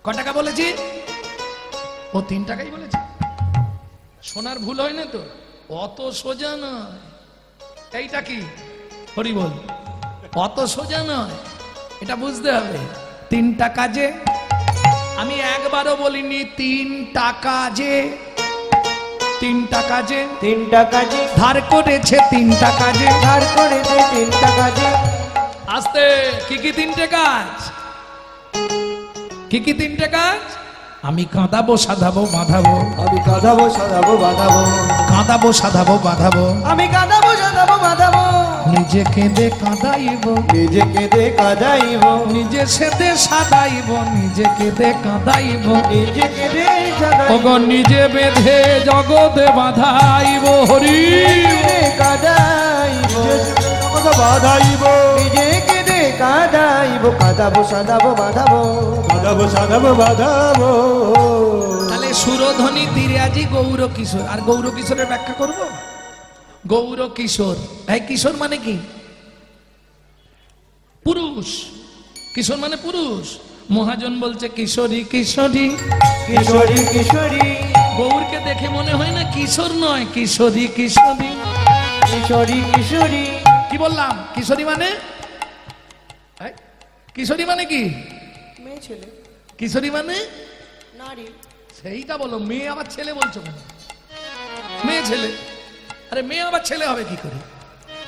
ক টাকা বলেছি? ও 3 টাকাই বলেছে। শোনার ভুল হয় না তো? অত সোজা নয়। এইটা কি হরি বল, অত সোজা নয়, এটা বুঝতে হবে। 3 টাকা যে, আমি একবারও বলিনি 3 টাকা যে। 3 টাকা যে 3 টাকা যে, ধার করেছে, 3 টাকা যে ধার করেছে 3 টাকা যে। আস্তে। কি কি 3টে কাজ? কি কি 3টে কাজ? আমি কাঁদাবো, সাধাবো, বাঁধাবো। আমি কাঁদাবো, সাজাবো, বাঁধাবো। কাঁদাবো, সাধাবো, বাঁধাবো। আমি কাঁদাবো, সাজাবো, বাঁধাবো। নিজে কেঁদে কাঁদাইব, নিজে কেঁদে কাঁদাইব, নিজে সেদে সাদাইব, নিজে কেঁদে কাঁদাইব। নিজে কেঁদে সাজাইব, ওগো নিজে বেঁধে জগতে বাঁধাইব। হরি কেঁদে কাঁদাইব, কথা বাঁধাইব। নিজে কেঁদে কাঁদাইব। কাঁদাবো, সাজাবো, বাঁধাবো। কাঁদাবো, সাজাবো, বাঁধাবো। তাহলে সুরধনী তিরাজি গৌর কিশোর। আর গৌর কিশোরের ব্যাখ্যা করব। গৌর কিশোর, এই কিশোর মানে কি? পুরুষ। কিশোর মানে পুরুষ। মহাজন বলছে কিশোরী, কিশোরী, কিশোরী, কিশোরী, গৌরকে দেখে মনে হয় না কিশোর নয়, কিশোরী, কিশোরী। কিশোরী, কিশোরী। কি বললাম? কিশোরী মানে, এই, কিশোরী মানে কি? মেয়ে ছেলে, কিশোরী মানে নারী। সেইটা বলো। মেয়ে আবার ছেলে বলছো কেন? মেয়ে ছেলে, আরে মেয়ে আবার ছেলে হবে কি করে?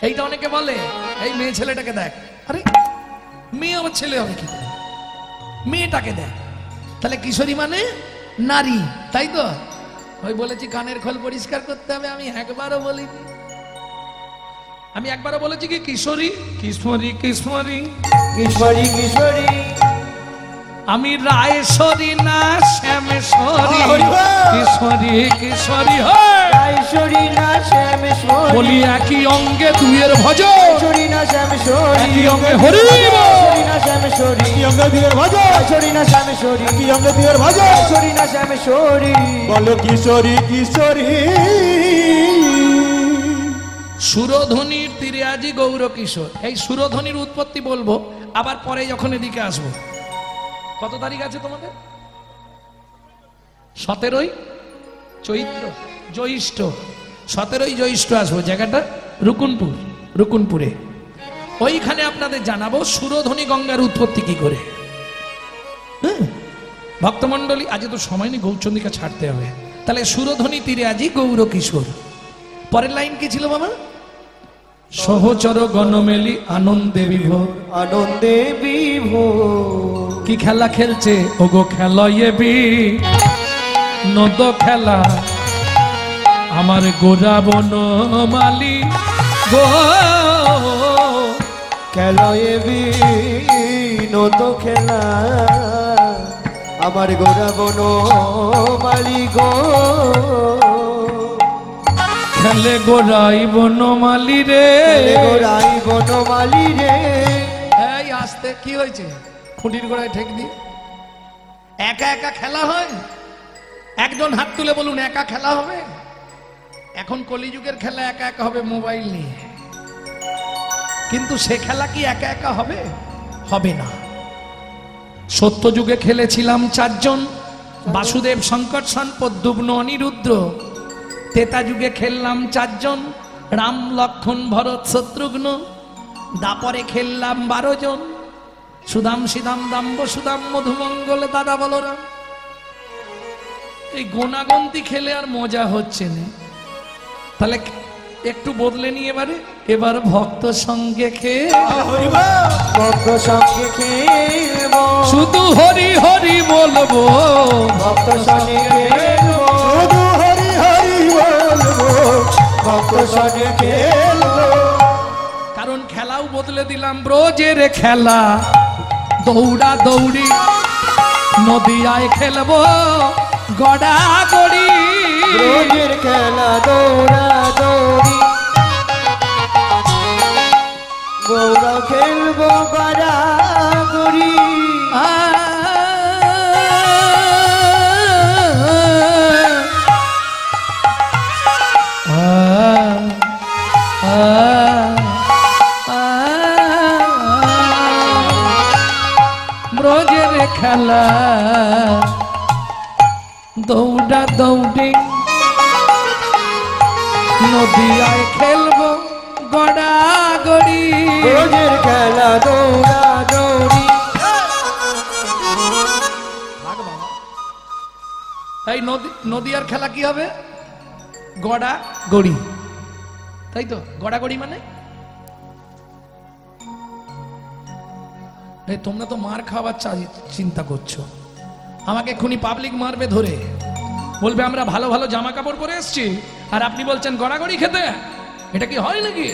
এইটা অনেকে বলে, এই মেয়ে ছেলেটাকে দেখ। আরে মেয়ে আবার ছেলে হবে কি করে? মেয়েটাকে দেখ। তাহলে কিশোরী মানে নারী, তাই তো? ওই বলেছি কানের খোল পরিষ্কার করতে হবে। আমি একবারও বলিনি। আমি একবারও বলেছি কি কিশোরী, কিশোরী, কিশোরী। কিশোরী, কিশোরী। আমি রায়শ্বরী না শ্যামেশ্বরী। হরি বল। কিশোরী, কিশোরী হয় রায়শ্বরী না শ্যামেশ্বরী। বলি একই অঙ্গে দুইয়ের ভজ, রায়শ্বরী না শ্যামেশ্বরী। একই অঙ্গে হরি বল। রায়শ্বরী না শ্যামেশ্বরী। কি অঙ্গে দিয়ের ভাজা, রায়শ্বরী না শ্যামেশ্বরী। কি অঙ্গে দিয়ের ভাজা। রায়শ্বরী না শ্যামেশ্বরী। বলো কিশোরী, কিশোরী। সুরধ্বনির তীরে আজি গৌর কিশোর। এই সুরধ্বনির উৎপত্তি বলবো, আবার পরে যখন এদিকে আসবো। কত তারিখ আছে তোমাদের? 17ই চৈত্র, জ্যৈষ্ঠ। 17ই জ্যৈষ্ঠ আসবো। জায়গাটা রুকুনপুর, রুকুনপুরে। ওইখানে আপনাদের জানাবো সুরধ্বনি গঙ্গার উৎপত্তি কি করে। হ্যাঁ ভক্তমন্ডলী, আজ তো সময় নেই, গৌরচন্দ্রিকা ছাড়তে হবে। তাহলে সুরধ্বনি তীরে আজি গৌর কিশোর। পরের লাইন কি ছিল বাবা? সহচর গণমেলি আনন্দে বিভোর। আনন্দে বিভোর। কি খেলা খেলছে ওগো খেলয়ে বি নদ খেলা আমার গোরা বনমালী গো। খেলয়ে বিনোদ খেলা আমার গোরা বন মালি গো। খেলে গোরাই বনমালী রে, গোরাই বন মালি রে। এই আসতে কি হয়েছে? খুঁটির গোড়ায় ঠেক দিয়ে একা একা খেলা হয়? একজন হাত তুলে বলুন, একা খেলা হবে? এখন কলিযুগের খেলা একা একা হবে মোবাইল নিয়ে। কিন্তু সে খেলা কি একা একা হবে? হবে না। সত্যযুগে খেলেছিলাম চারজন, বাসুদেব, শঙ্করসন, প্রদ্যুম্ন, অনিরুদ্ধ। ত্রেতা যুগে খেললাম চারজন, রাম, লক্ষ্মণ, ভরত, শত্রুঘ্ন। দাপরে খেললাম 12 জন, সুদাম, সিদাম, দাম্ব, সুদাম, মধুমঙ্গল, দাদা বলরাম। এই গোনাগন্তি খেলে আর মজা হচ্ছে না, তাহলে একটু বদলে নিয়ে এবার ভক্ত সঙ্গে খেয়ে, ভক্ত সঙ্গে খেলব, শুধু হরি হরি বলবো, ভক্ত সঙ্গে খেলব, শুধু হরি হরি বলবো, ভক্ত সঙ্গে খেলব। কারণ খেলাও বদলে দিলাম। ব্রজের খেলা দৌড়া দৌড়ি, নদিয়ায় খেলবো গড়া গড়ি। ব্রজের খেলা দৌড়া দৌড়ি, গৌরা খেলব গড়াগড়ি। ব্রজের খেলা দৌড়া দৌড়ি, নদিয়ায় খেলবো গড়া গড়ি। ব্রজের খেলা দৌড়া দৌড়ি। এই নদিয়ার খেলা কি হবে? গড়া গড়ি, তাই তো? গড়া গড়ি মানে এই তোমরা তো মার খাওয়ার চিন্তা করছো, আমাকে এক্ষুনি পাবলিক মারবে ধরে, বলবে আমরা ভালো ভালো জামা কাপড় পরে এসছি আর আপনি বলছেন গড়াগড়ি খেতে। এটা কি হয় নাকি?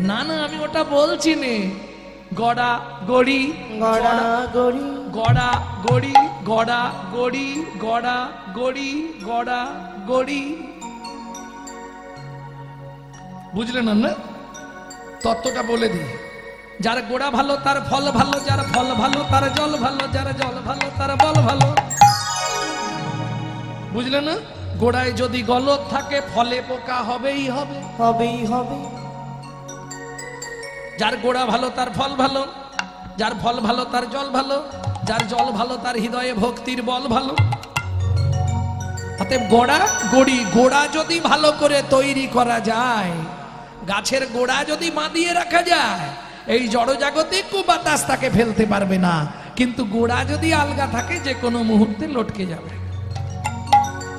না না, আমি ওটা বলছি নে। গড়া গড়ি, গড়াগড়ি, গড়া গড়ি, গড়া গড়ি, গড়া গড়ি, গড়া গড়ি। বুঝলেন না? তত্ত্বটা বলে দিই। যার গোড়া ভালো তার ফল ভালো, যার ফল ভালো তার জল ভালো, যার জল ভালো তার বল ভালো। বুঝলে না? গোড়ায় যদি গলদ থাকে ফলে পোকা হবেই হবে, হবেই হবে। যার গোড়া ভালো তার ফল ভালো, যার ফল ভালো তার জল ভালো, যার জল ভালো তার হৃদয়ে ভক্তির বল ভালো। অতএব গোড়া গড়ি, গোড়া যদি ভালো করে তৈরি করা যায়, গাছের গোড়া যদি বাঁধিয়ে রাখা যায়, এই জড়জাগতিক বাতাস তাকে ফেলতে পারবে না। কিন্তু গোড়া যদি আলগা থাকে যে কোনো মুহূর্তে লটকে যাবে।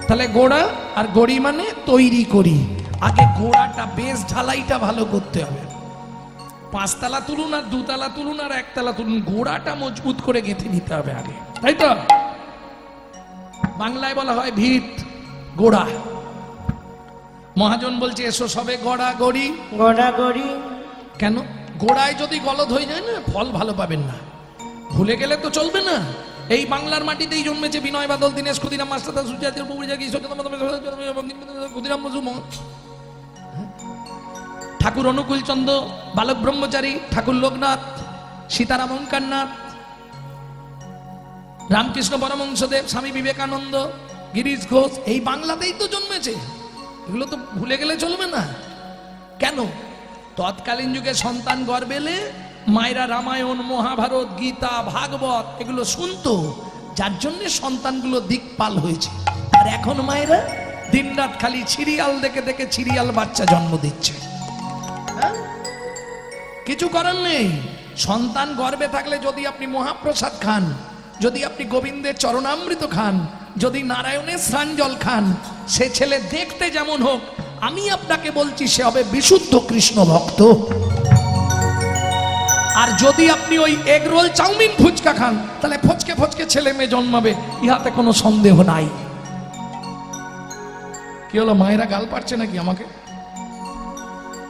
তাহলে গোড়া আর গড়ি মানে তৈরি করি। আগে গোড়াটা, বেশ ঢালাইটা ভালো করতে হবে। 5 তলা তুলুন আর 2 তলা তুলুন আর 1 তলা তুলুন, গোড়াটা মজবুত করে গেঁথে নিতে হবে আগে, তাই তো? বাংলায় বলা হয় ভিত, গোড়া। মহাজন বলছে এসো সবে গড়া গড়ি। গড়াগড়ি কেন? গোড়ায় যদি গলদ হয়ে যায় না, ফল ভালো পাবেন না। ভুলে গেলে তো চলবে না। এই বাংলার মাটিতেই জন্মেছে বিনয় বাদল, দীনেশ, ক্ষুদিরাম, মাস্টার, সুজাতীয়, ক্ষুদিরাম বসু, ঠাকুর অনুকূল চন্দ্র, বালক ব্রহ্মচারী, ঠাকুর লোকনাথ, সীতারাম ওঙ্কারনাথ, রামকৃষ্ণ পরমহংসদেব, স্বামী বিবেকানন্দ, গিরিশ ঘোষ। এই বাংলাতেই তো জন্মেছে। এগুলো তো ভুলে গেলে চলবে না। কেন? তৎকালীন যুগে সন্তান গর্ভে এলে মায়েরা রামায়ণ, মহাভারত, গীতা, ভাগবত এগুলো শুনতো, যার জন্য সন্তানগুলো দিকপাল হয়েছে। আর এখন মায়েরা দিনরাত খালি সিরিয়াল দেখে দেখে সিরিয়াল বাচ্চা জন্ম দিচ্ছে। কিছু করার নেই। সন্তান গর্ভে থাকলে যদি আপনি মহাপ্রসাদ খান, যদি আপনি গোবিন্দের চরণামৃত খান, যদি নারায়ণের স্নান জল খান, সে ছেলে দেখতে যেমন হোক, আমি আপনাকে বলছি সে হবে বিশুদ্ধ কৃষ্ণ ভক্ত। আর যদি আপনি ওই এগ রোল, চাউমিন, ফুচকা খান, তাহলে ফচকে ফচকে ছেলে মেয়ে জন্মাবে, ইহাতে কোনো সন্দেহ নাই। কি হলো, মায়েরা গাল পাচ্ছে নাকি আমাকে?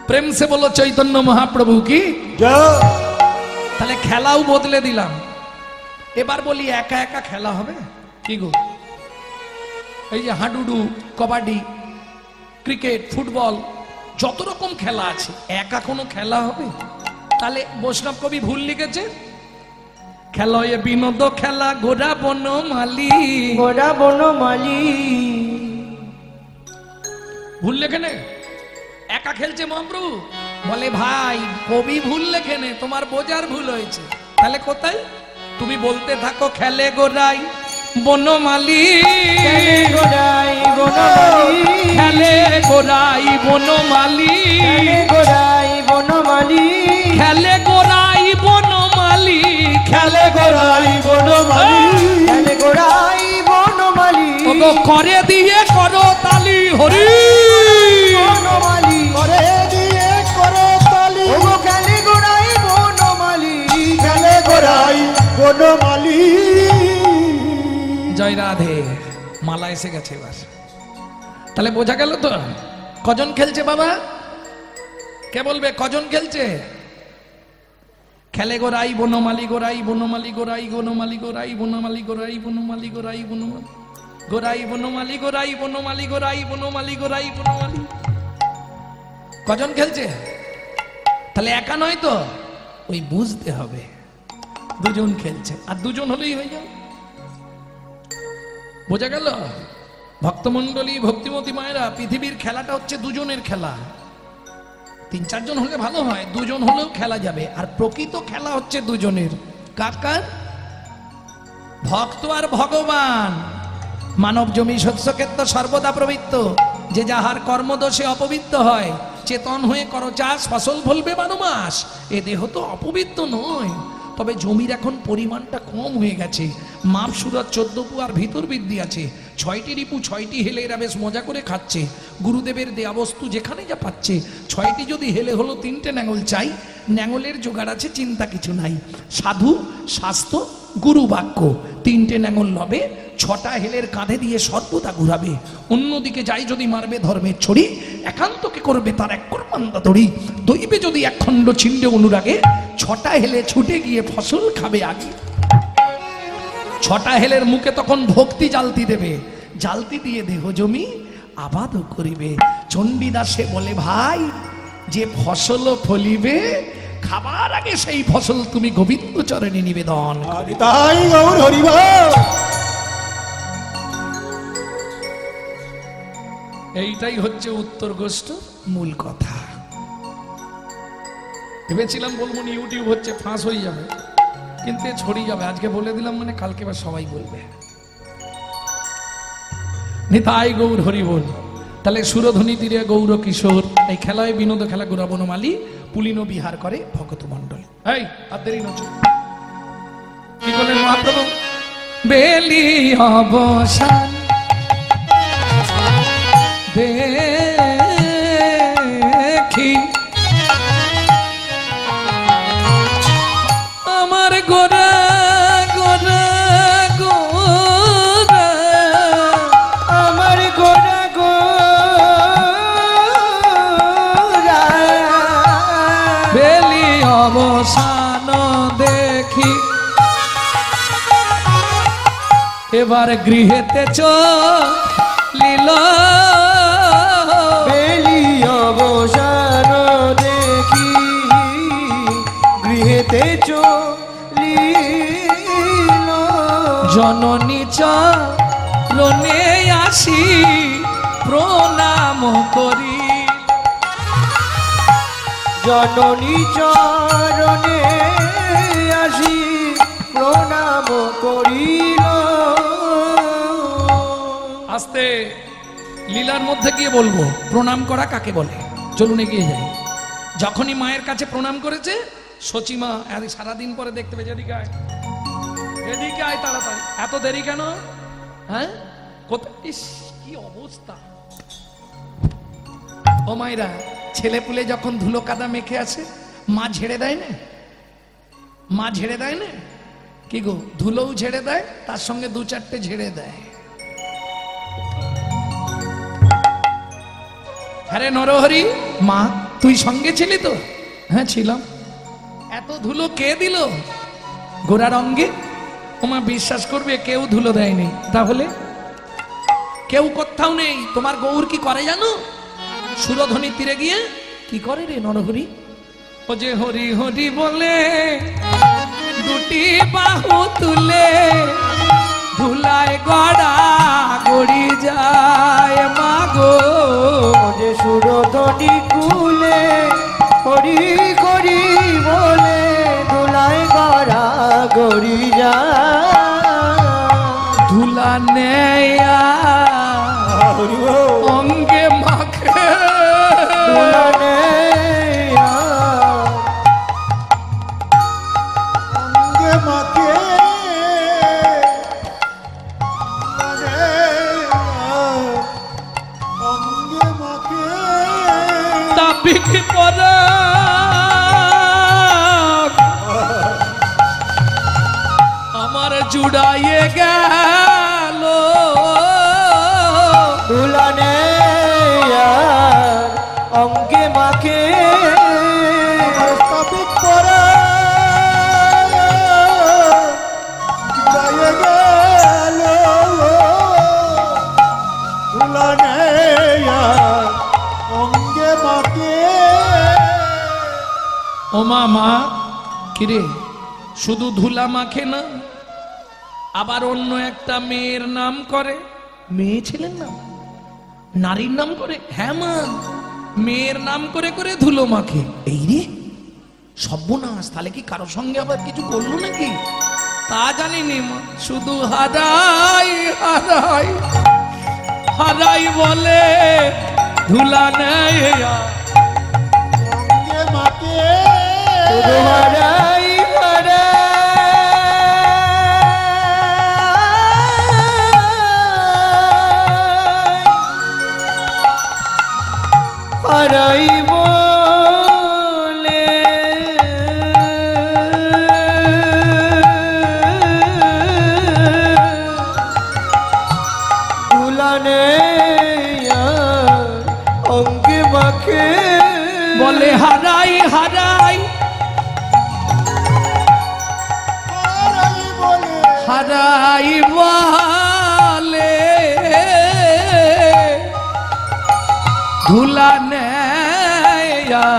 প্রেম সে বলো চৈতন্য মহাপ্রভু কি। তাহলে খেলাও বদলে দিলাম। এবার বলি একা একা খেলা হবে কি গো? এই যে হাডুডু, কবাডি, ক্রিকেট, ফুটবল, যত রকম খেলা আছে, একা কোনো খেলা হবে? তাহলে বৈষ্ণব কবি ভুল লিখেছে, খেলয়ে বিনোদ খেলা গোড়া বনমালী, গোড়া বনমালী। ভুল লেখে নে। একা খেলছে মহাপ্রভু, বলে ভাই কবি ভুল লেখে নে, তোমার বোঝার ভুল হয়েছে। তাহলে কোথায়? তুমি বলতে থাকো খেলে গোড়াই বনমালী, খেলে গোড়াই বনমালী, খেলে গোড়াই বনমালী, খেলে গোড়াই বনমালী, খেলে গোড়াই বনমালী, খেলে গোড়াই বনমালী, খেলে গোড়াই বনমালী, ওগো করে দিয়ে করো তালি হরি বনমালী, করে দিয়ে করো তালি, ওগো খেলে গোড়াই বনমালী, খেলে গোড়াই বনমালী। জয় রাধে। মালা এসে গেছে এবার। তাহলে বোঝা গেল তো কজন খেলছে বাবা? কে বলবে কজন খেলছে? খেলে গোড়াই বনমালী, গোড়াই বনমালী, গোড়াই বনমালী, গোড়াই বনমালী, গোড়াই বনমালী, গোড়াই বনমালী, গোড়াই বনমালী, গোড়াই বনমালী, গোড়াই বনমালী, গোড়াই বনমালী। কজন খেলছে? তাহলে একা নয় তো, ওই বুঝতে হবে দুজন খেলছে, আর দুজন হলেই হয়ে যাবে। বোঝা গেল ভক্তমন্ডলী, ভক্তিমতী মায়েরা, পৃথিবীর খেলাটা হচ্ছে দুজনের খেলা। 3-4 জন হলে ভালো হয়, দুজন হলেও খেলা যাবে। আর প্রকৃত খেলা হচ্ছে দুজনের। কার? ভক্ত আর ভগবান। মানব জমি শস্যক্ষেত্র সর্বদা প্রবৃত্ত, যে যাহার কর্মদোষে অপবিত্র হয়, চেতন হয়ে করো চাষ, ফসল ফলবে 12 মাস। এ দেহ তো অপবিত্র নয়, তবে জমির এখন পরিমাণটা কম হয়ে গেছে। মাপ সুরত 14 পু আর ভিতর বৃদ্ধি আছে। 6টি রিপু 6টি হেলে এরা বেশ মজা করে খাচ্ছে। গুরুদেবের দেয়া বস্তু যেখানে যা পাচ্ছে, 6টি যদি হেলে হলো 3টে ন্যাঙল চাই, ন্যাঙলের জোগাড় আছে, চিন্তা কিছু নাই। সাধু, স্বাস্থ্য, গুরু বাক্য, 3টে ন্যাঙল লবে, 6টা হেলের কাঁধে দিয়ে সর্বদা ঘুরাবে। অন্যদিকে যাই যদি মারবে ধর্মের ছড়ি, একান্তকে করবে তার এক কর্মান্দা দড়ি। দইবে যদি একখণ্ড ছিন্ডে অনুরাগে, 6টা হেলে ছুটে গিয়ে ফসল খাবে আগে। 6টা হেলের মুখে তখন ভক্তি জ্বালতি দেবে, জ্বালতি দিয়ে দেহ জমি আবাদও করিবে। চণ্ডীদাসে বলে ভাই, যে ফসল ফলিবে, খাবার আগে সেই ফসল তুমি গোবিন্দ চরণে নিবেদন। তাই গৌর হরিব। এইটাই হচ্ছে উত্তর গোষ্ঠ মূল কথা। ভেবেছিলাম বলবো না, ইউটিউব হচ্ছে ফাঁস হয়ে যাবে, কিন্তু এ ছড়িয়ে যাবে। আজকে বলে দিলাম মানে কালকে আবার সবাই বলবে। নিতাই গৌর হরি বল। তাহলে সুরধ্বনি তীরে গৌর কিশোর, এই খেলায় বিনোদ খেলা গোরা বনমালী, পুলিন বিহার করে ভগত মন্ডল। এই আর দেরি নচল, কি করলেন মহাপ্রভু? বেলি অবসান দেখি আমার গোরা গোরা গোরা, আমার গোড়া গোড়া, বেলি অবসান দেখি এবার গৃহেতে চলিল, বেলি অবসান দেখি গৃহেতে চলিল, জননী চরণে আসি প্রণাম করি, জননী চরণে আসি প্রণাম করিল। আস্তে লীলার মধ্যে গিয়ে বলবো প্রণাম করা কাকে বলে। চলুন এগিয়ে যাই। যখনই মায়ের কাছে প্রণাম করেছে, সচিমা আরে সারাদিন পরে দেখতে পেয়েছে, এদিকে আয়, এদিকে আয় তাড়াতাড়ি, এত দেরি কেন? হ্যাঁ, কোথায়? ইস কি অবস্থা! ও মায়েরা, ছেলে পুলে যখন ধুলো কাদা মেখে আছে, মা ঝেড়ে দেয় না? মা ঝেড়ে দেয় না? কি গো, ধুলোও ঝেড়ে দেয়, তার সঙ্গে 2-4টে ঝেড়ে দেয়। আরে নরহরি, মা তুই সঙ্গে ছিলি তো? হ্যাঁ ছিলাম। এত ধুলো কে দিল গোড়ার অঙ্গে? ওমা বিশ্বাস করবে, কেউ ধুলো দেয়নি। তাহলে কেউ কোথাও নেই। তোমার গৌর কি করে জানো? সুরধ্বনি তীরে গিয়ে কি করে রে নরহরি? ও যে হরি হরি বলে দুটি বাহু তুলে ধুলায় গড়া গড়ি যায় মাগো, যে সুরধ্বনি কুলে ধুলা নেয়া হরি বল অঙ্গে মাখে ধুলা নেয়া অঙ্গে মাকে অঙ্গে মাকে তাবিক পরা আমার জুড়াইয়ে গেল ধুলা নেয়া অঙ্গে মাখে স্থাপিত করে গায়ে গেল ধুলা নেয়া অঙ্গে মাকে ও মা কিরে শুধু ধুলা মাখে না আবার অন্য একটা মেয়ের নাম করে মেয়ে ছিলেন না নারীর নাম করে হ্যাঁ মা মেয়ের নাম করে করে ধুলো মাখে এই রে সর্বনাশ তাহলে কি কারোর সঙ্গে আবার কিছু করলো নাকি তা জানি নে মা শুধু হারাই হারাই হারাই বলে ধুলা নেয়া অঙ্গে মাকে শুধু হারাই হারাই বলে ধুলা নেয়া অঙ্গে মাখে বলে হারাই হারাই হারাই বলে হারাই বলে ধুলা নেয়া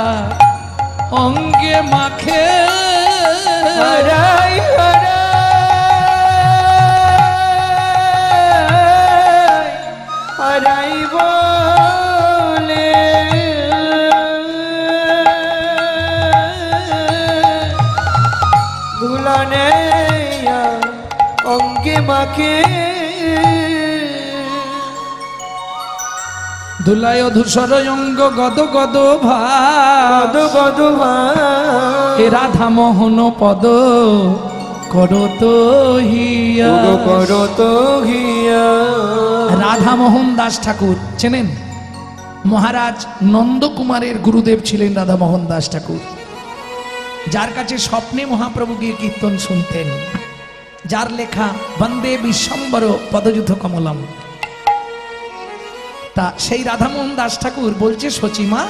অঙ্গে মাখে হারাই হারাই বলে ধুলা নেয়া অঙ্গে মাখে ধুলায় ধূসর অঙ্গ গদ গদ গদ গদ এ রাধা মোহন পদ করত হিয়া করত হিয়া রাধা মোহন দাস ঠাকুর চেনেন মহারাজ নন্দকুমারের গুরুদেব ছিলেন রাধা মোহন দাস ঠাকুর যার কাছে স্বপ্নে মহাপ্রভু গিয়ে কীর্তন শুনতেন যার লেখা বন্দে বিশ্বম্বর পদযুথ কমলম তা সেই রাধামোহন দাস ঠাকুর বলছে সচিমা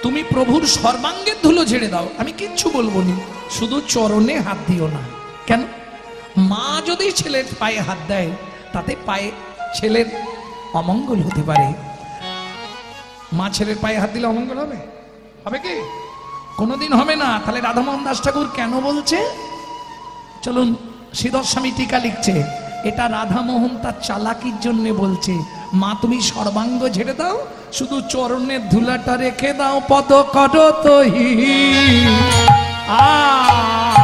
তুমি প্রভুর সর্বাঙ্গের ধুলো ঝেড়ে দাও আমি কিচ্ছু বলবো না শুধু চরণে হাত দিও না কেন মা যদি ছেলের পায়ে হাত দেয় তাতে পায়ে ছেলের অমঙ্গল হতে পারে মা ছেলের পায়ে হাত দিলে অমঙ্গল হবে হবে কি কোনোদিন হবে না তাহলে রাধামোহন দাস ঠাকুর কেন বলছে চলুন শ্রীধর স্বামী টিকা লিখছে এটা রাধামোহন তার চালাকির জন্য বলছে মা তুমি সর্বাঙ্গ ঝেড়ে দাও শুধু চরণের ধুলাটা রেখে দাও পদ করত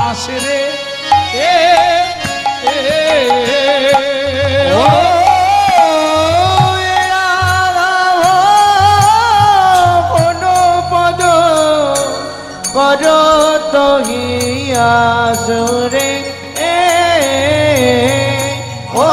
আসে রে ও কোন পদ করত হিয়া সুরে ও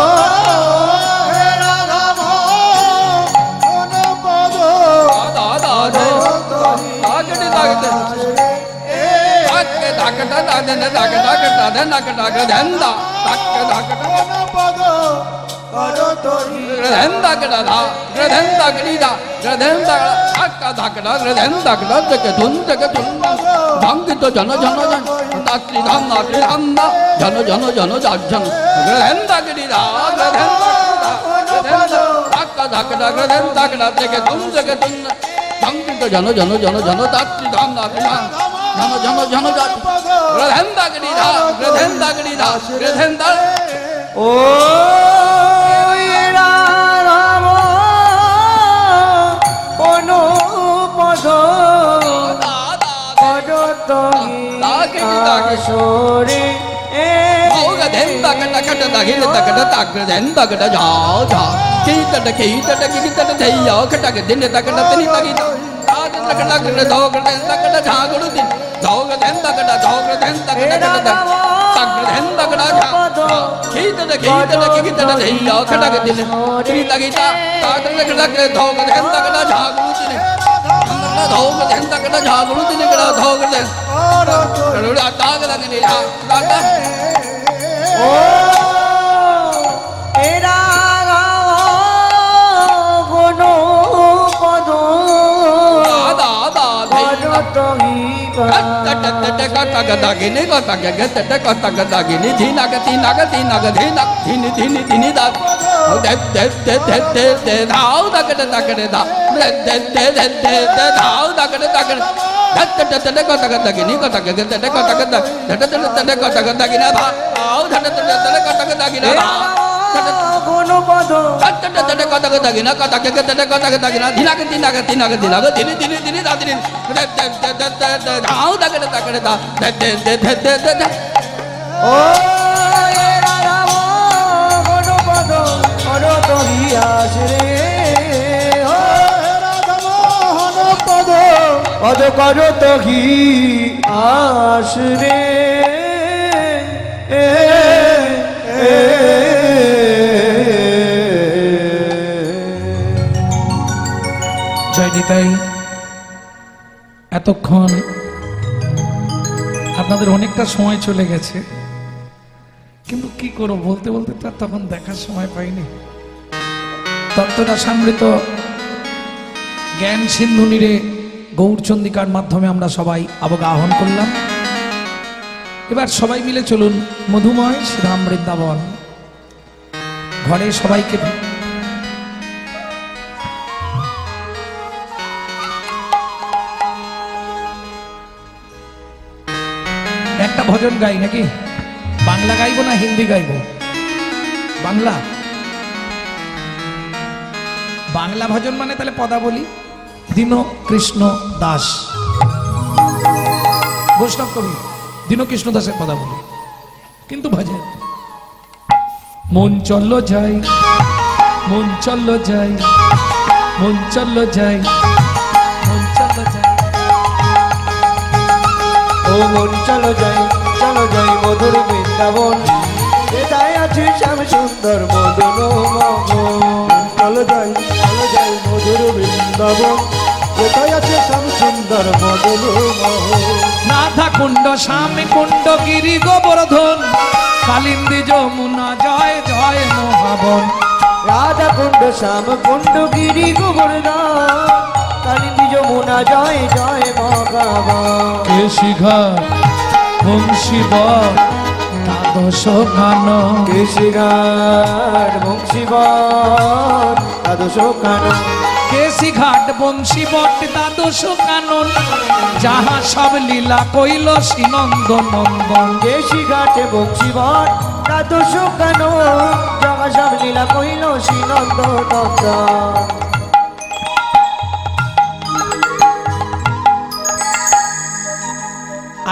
জন জন জন দাত্রী ধাম দাত্রী ধাম দা জন জন জন জন গ্রহেন্দা গিরিদা ধাক্কা ধাক্কা গ্রহেন্দা গড়া থেকে তুম থেকে তুম ভঙ্গিত জন জন জন জন দাত্রী ধাম দাত্রী ধাম জন জন জন গ্রহেন্দা গিরিদা গ্রহেন্দা ও রাম কোন পদ করত হিয়া সুরে kata kata dagi ni kata tak keren tak kata jauh jauh kita thei jauh kata kata ni tak kata teni lagi ada tak kata kata jauh kata jauh guru din jauh kata tak kata jauh kata tak kata tak keren tak kata jauh kita thei jauh kata kata ni teni lagi tak kata kata jauh kata tak kata jauh guru din jauh kata tak kata jauh guru din kata jauh kata kalau tak kata ni kata ও এরা কোনো পদ অদ করো তহি আসরে জয় নিতাই। এতক্ষণ আপনাদের অনেকটা সময় চলে গেছে, কিন্তু কি করব বলতে বলতে তো আর তখন দেখার সময় পাইনি। তত্ত্বরসামৃত জ্ঞান সিন্ধু নীরে গৌরচন্দিকার মাধ্যমে আমরা সবাই অবগাহন করলাম। এবার সবাই মিলে চলুন মধুময় শ্রীরাম বৃন্দাবন। ঘরে সবাইকে একটা ভজন গাই নাকি? বাংলা গাইবো না হিন্দি গাইবো? বাংলা বাংলা ভজন মানে তাহলে পদাবলী দীন কৃষ্ণ দাস, বৈষ্ণব কবি দীন কৃষ্ণ দাসের পদাবলী, কিন্তু ভজন মন চললো যাই, মন চললো যাই, মন চললো যাই, মন চললো যাই, ও মন চলো যাই মধুর বৃন্দাবন, এটাই আছে শ্যাম সুন্দর মদন মোহন। চলো যাই মধুর বৃন্দাবন, কোথায় আছে শ্যাম সুন্দর মদন মোহন। রাধা কুণ্ড স্বামী কুণ্ড গিরি গোবর্ধন, কালিন্দী যমুনা জয় জয় মহাবন। রাধা কুণ্ড শ্যাম কুণ্ড গিরি গোবর্ধন, কালিন্দী যমুনা জয় জয় মহাবন। কেশিঘাট বংশীবর দ্বাদশ গান, কেশিঘাট বংশীবর দ্বাদশ কানন, কেশিঘাট বংশীবট দ্বাদশ কানন, যাহা সব লীলা কইল শ্রীনন্দ নন্দন। কেশিঘাট বংশীবর দ্বাদশ কানন, যাহা সব লীলা কইল শ্রীনন্দ নন্দন।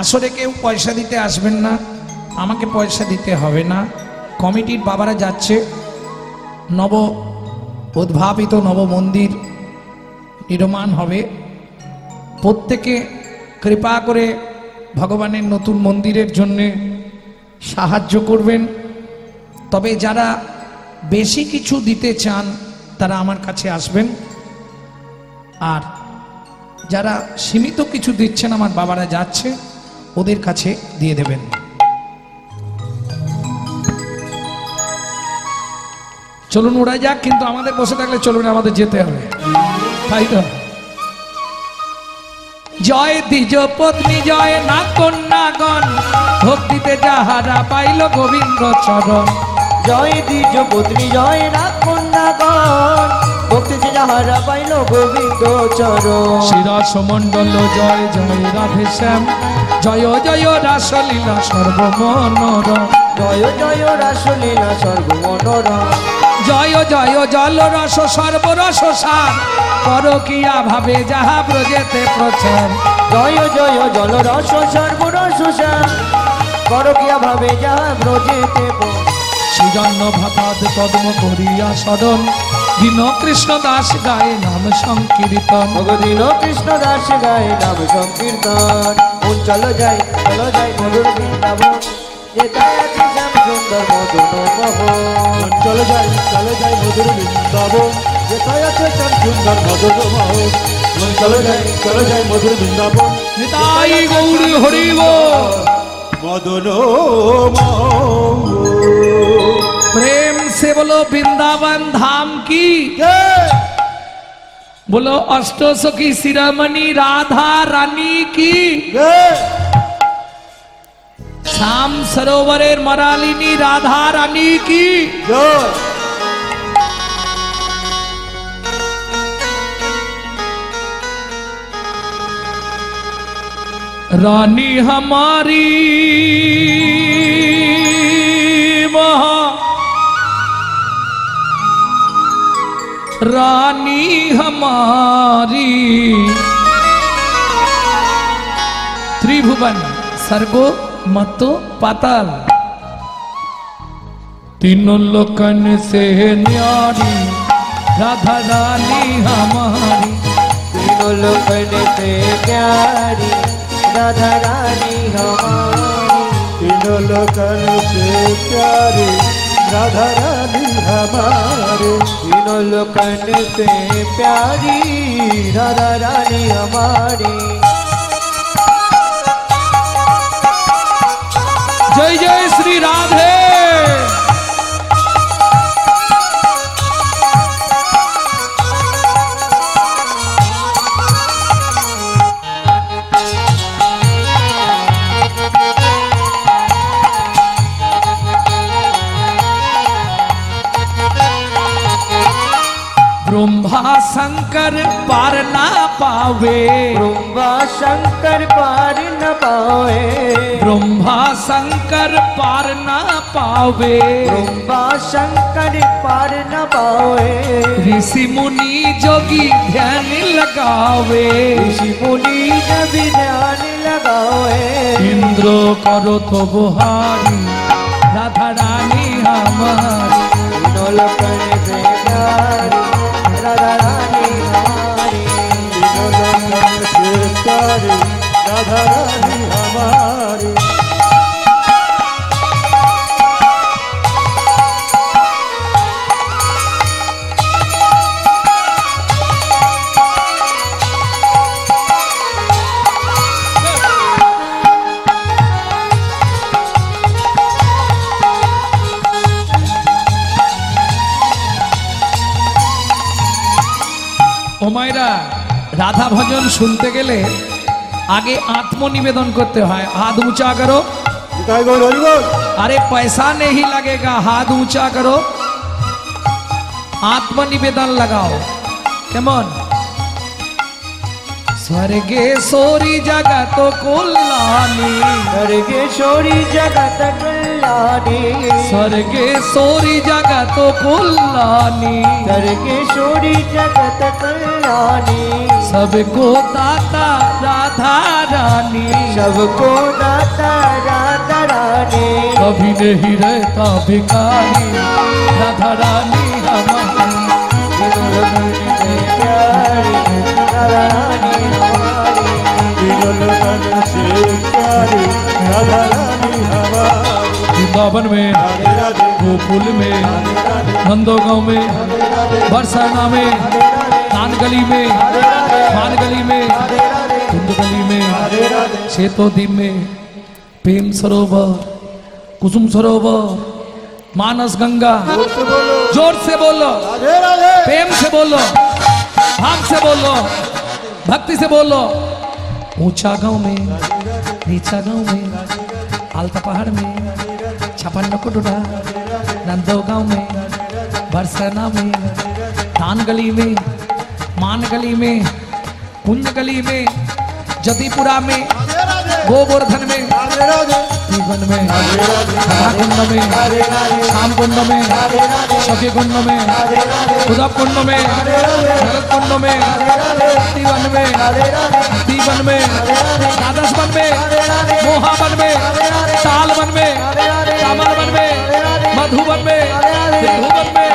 আসলে কেউ পয়সা দিতে আসবেন না, আমাকে পয়সা দিতে হবে না। কমিটির বাবারা যাচ্ছে, নব উদ্ভাবিত নব মন্দির নির্মাণ হবে। প্রত্যেকে কৃপা করে ভগবানের নতুন মন্দিরের জন্যে সাহায্য করবেন। তবে যারা বেশি কিছু দিতে চান তারা আমার কাছে আসবেন, আর যারা সীমিত কিছু দিচ্ছেন আমার বাবারা যাচ্ছে ওদের কাছে দিয়ে দেবেন। চলুন ওরা যাক, কিন্তু আমাদের বসে থাকলে চলুন, আমাদের যেতে হবে, তাই তো। জয় দ্বিজ পত্নী জয় না কন্যাগণ, ভক্তিতে যাহারা পাইল গোবিন্দ চরণ। জয় দ্বিজ পত্নী জয় না কন্যাগণ, ভক্তিতে যাহারা পাইল গোবিন্দ চরণ। শ্রীরাস মণ্ডল জয় জয় রাধে শ্যাম, জয় জয় রাসলীলা সর্বমনোরম। জয় জয় রাসলীলা সর্বমনোরম, জয় জয় জল রস সর্বরস সার, পরকিয়া ভাবে যাহা ব্রজেতে প্রচার। জয় জয় জল রস সর্বরস সার, পরকিয়া ভাবে যাহা ব্রজেতে সৃজন্য ভাতাদ পদ্ম করিয়া স্মরণ দীন কৃষ্ণ দাস গায়ে নাম সংকীর্তন ভগদিন কৃষ্ণ দাস গায় নাম সংকীর্তন মন চলো যাই মধুর বৃন্দাবন যেথায় আছে শ্যাম সুন্দর মদন মোহন চলে যাই মধুর বৃন্দাবন যেথায় আছে শ্যাম সুন্দর মদন মোহন চলে যাই মধুর বৃন্দাবন নিতাই গৌর হরি বল। মদন মোহন प्रेम से बोलो वृंदावन धाम की बोलो अष्टसखी शिरोमणि राधा रानी की श्याम सरोवरेर मरालिनी राधा रानी की रानी हमारी महा रानी हमारी त्रिभुवन सर्गो मतो पाताल तीनों लोकन से न्यारी राधा रानी हमारी तीनों लोकन से प्यारी राधा रानी हमारी तीनों लोकन से प्यारी राधा रानी हमारे तीनों लोकन से प्यारी राधा रानी हमारी जय जय श्री राधे ब्रह्मा शंकर पार ना पावे ब्रह्मा शंकर पार न पावे ब्रह्मा शंकर पार ना पावे ब्रह्मा शंकर पार न पावे ऋषि मुनि जोगी ध्यान लगावे ऋषि मुनि जब ध्यान लगावे इंद्र करो तो बुहारी राधा रानी हमारी तीनों लोकन से प्यारी राधा रानी हमारी तीनों लोकन से प्यारी राधा रानी हमारी ওমাইরা রাধা ভজন শুনতে গেলে आगे आत्मनिवेदन करते हैं हाथ ऊंचा करो निताई गौर हरि बोल। अरे पैसा नहीं लगेगा हाथ ऊंचा करो आत्मनिवेदन लगाओ केमन स्वर्गेश्वरी जगत कल्याणी स्वर्गेश्वरी जगत कल्याणी स्वर्गेश्वरी जगत कल्याणी स्वर्गेश्वरी जगत कल्याणी सबको दाता राधा रानी सबको दाता राधा रानी कभी नहीं रहता भिखारी राधा रानी हमारी राधा रानी हमारी तीनों लोकन से प्यारी राधा रानी हमारी वृंदावन में राधे राधे गोकुल में नंदोगांव में बरसाना में कान गली में मान गली में कुंद गली में शेतोदीप में प्रेम सरोवर कुसुम सरोवर मानस गंगा जोर से बोलो राधे राधे प्रेम से बोलो भाव से बोलो भक्ति से बोलो ऊंचा गांव में नीचा गांव में आलता पहाड़ में छपन्न कुटुरा नंदोगांव में बरसाना में तान गली में मान गली में कुंज गली में जतीपुरा में गोवर्धन में राधे राधे जीवन में कुंड में श्याम कुंड में सखी कुंड में उदक कुंड में भरत कुंड में भक्तिवन में दीवन में द्वादश वन में मोहा वन में ताल वन में कमल वन में मधुबन में मधुबन में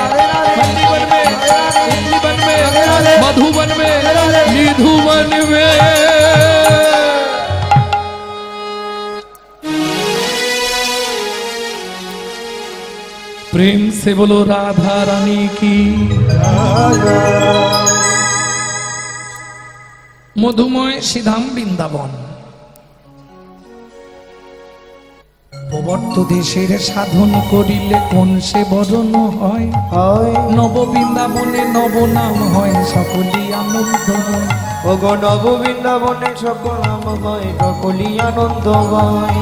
मधुबन में मधुबन में मधुबन में निधुबन में प्रेम से बोलो राधा रानी की मधुमय श्रीधाम বৃন্দাবন প্রবর্ত দেশের সাধন করিলে কোন সে বরণ হয় নব বৃন্দাবনে নব নাম হয় সকলই আনন্দময় ওগো নব বৃন্দাবনে সকল নাম হয় সকলই আনন্দময়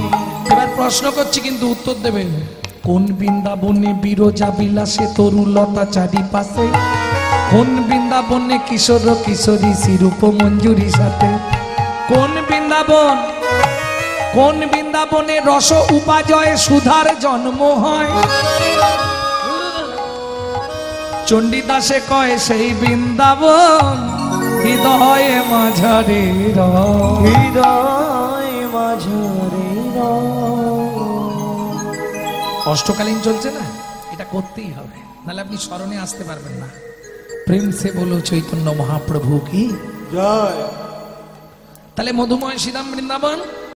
এবার প্রশ্ন করছি কিন্তু উত্তর দেবেন কোন বৃন্দাবনে বিরজা বিলাসে তরুলতা চারিপাশে কোন বৃন্দাবনে কিশোর কিশোরী শিরূপ মঞ্জুরি সাথে কোন বৃন্দাবনে রস উপাজয়ে সুধার জন্ম হয় চণ্ডীদাসে কয় সেই বৃন্দাবন হৃদয়ে মাঝারে হৃদয় মাঝারে অষ্টকালীন চলছে না এটা করতেই হবে নাহলে আপনি স্মরণে আসতে পারবেন না প্রেম সে বলো চৈতন্য মহাপ্রভু কি জয়। তাহলে মধুময় শ্রীধাম বৃন্দাবন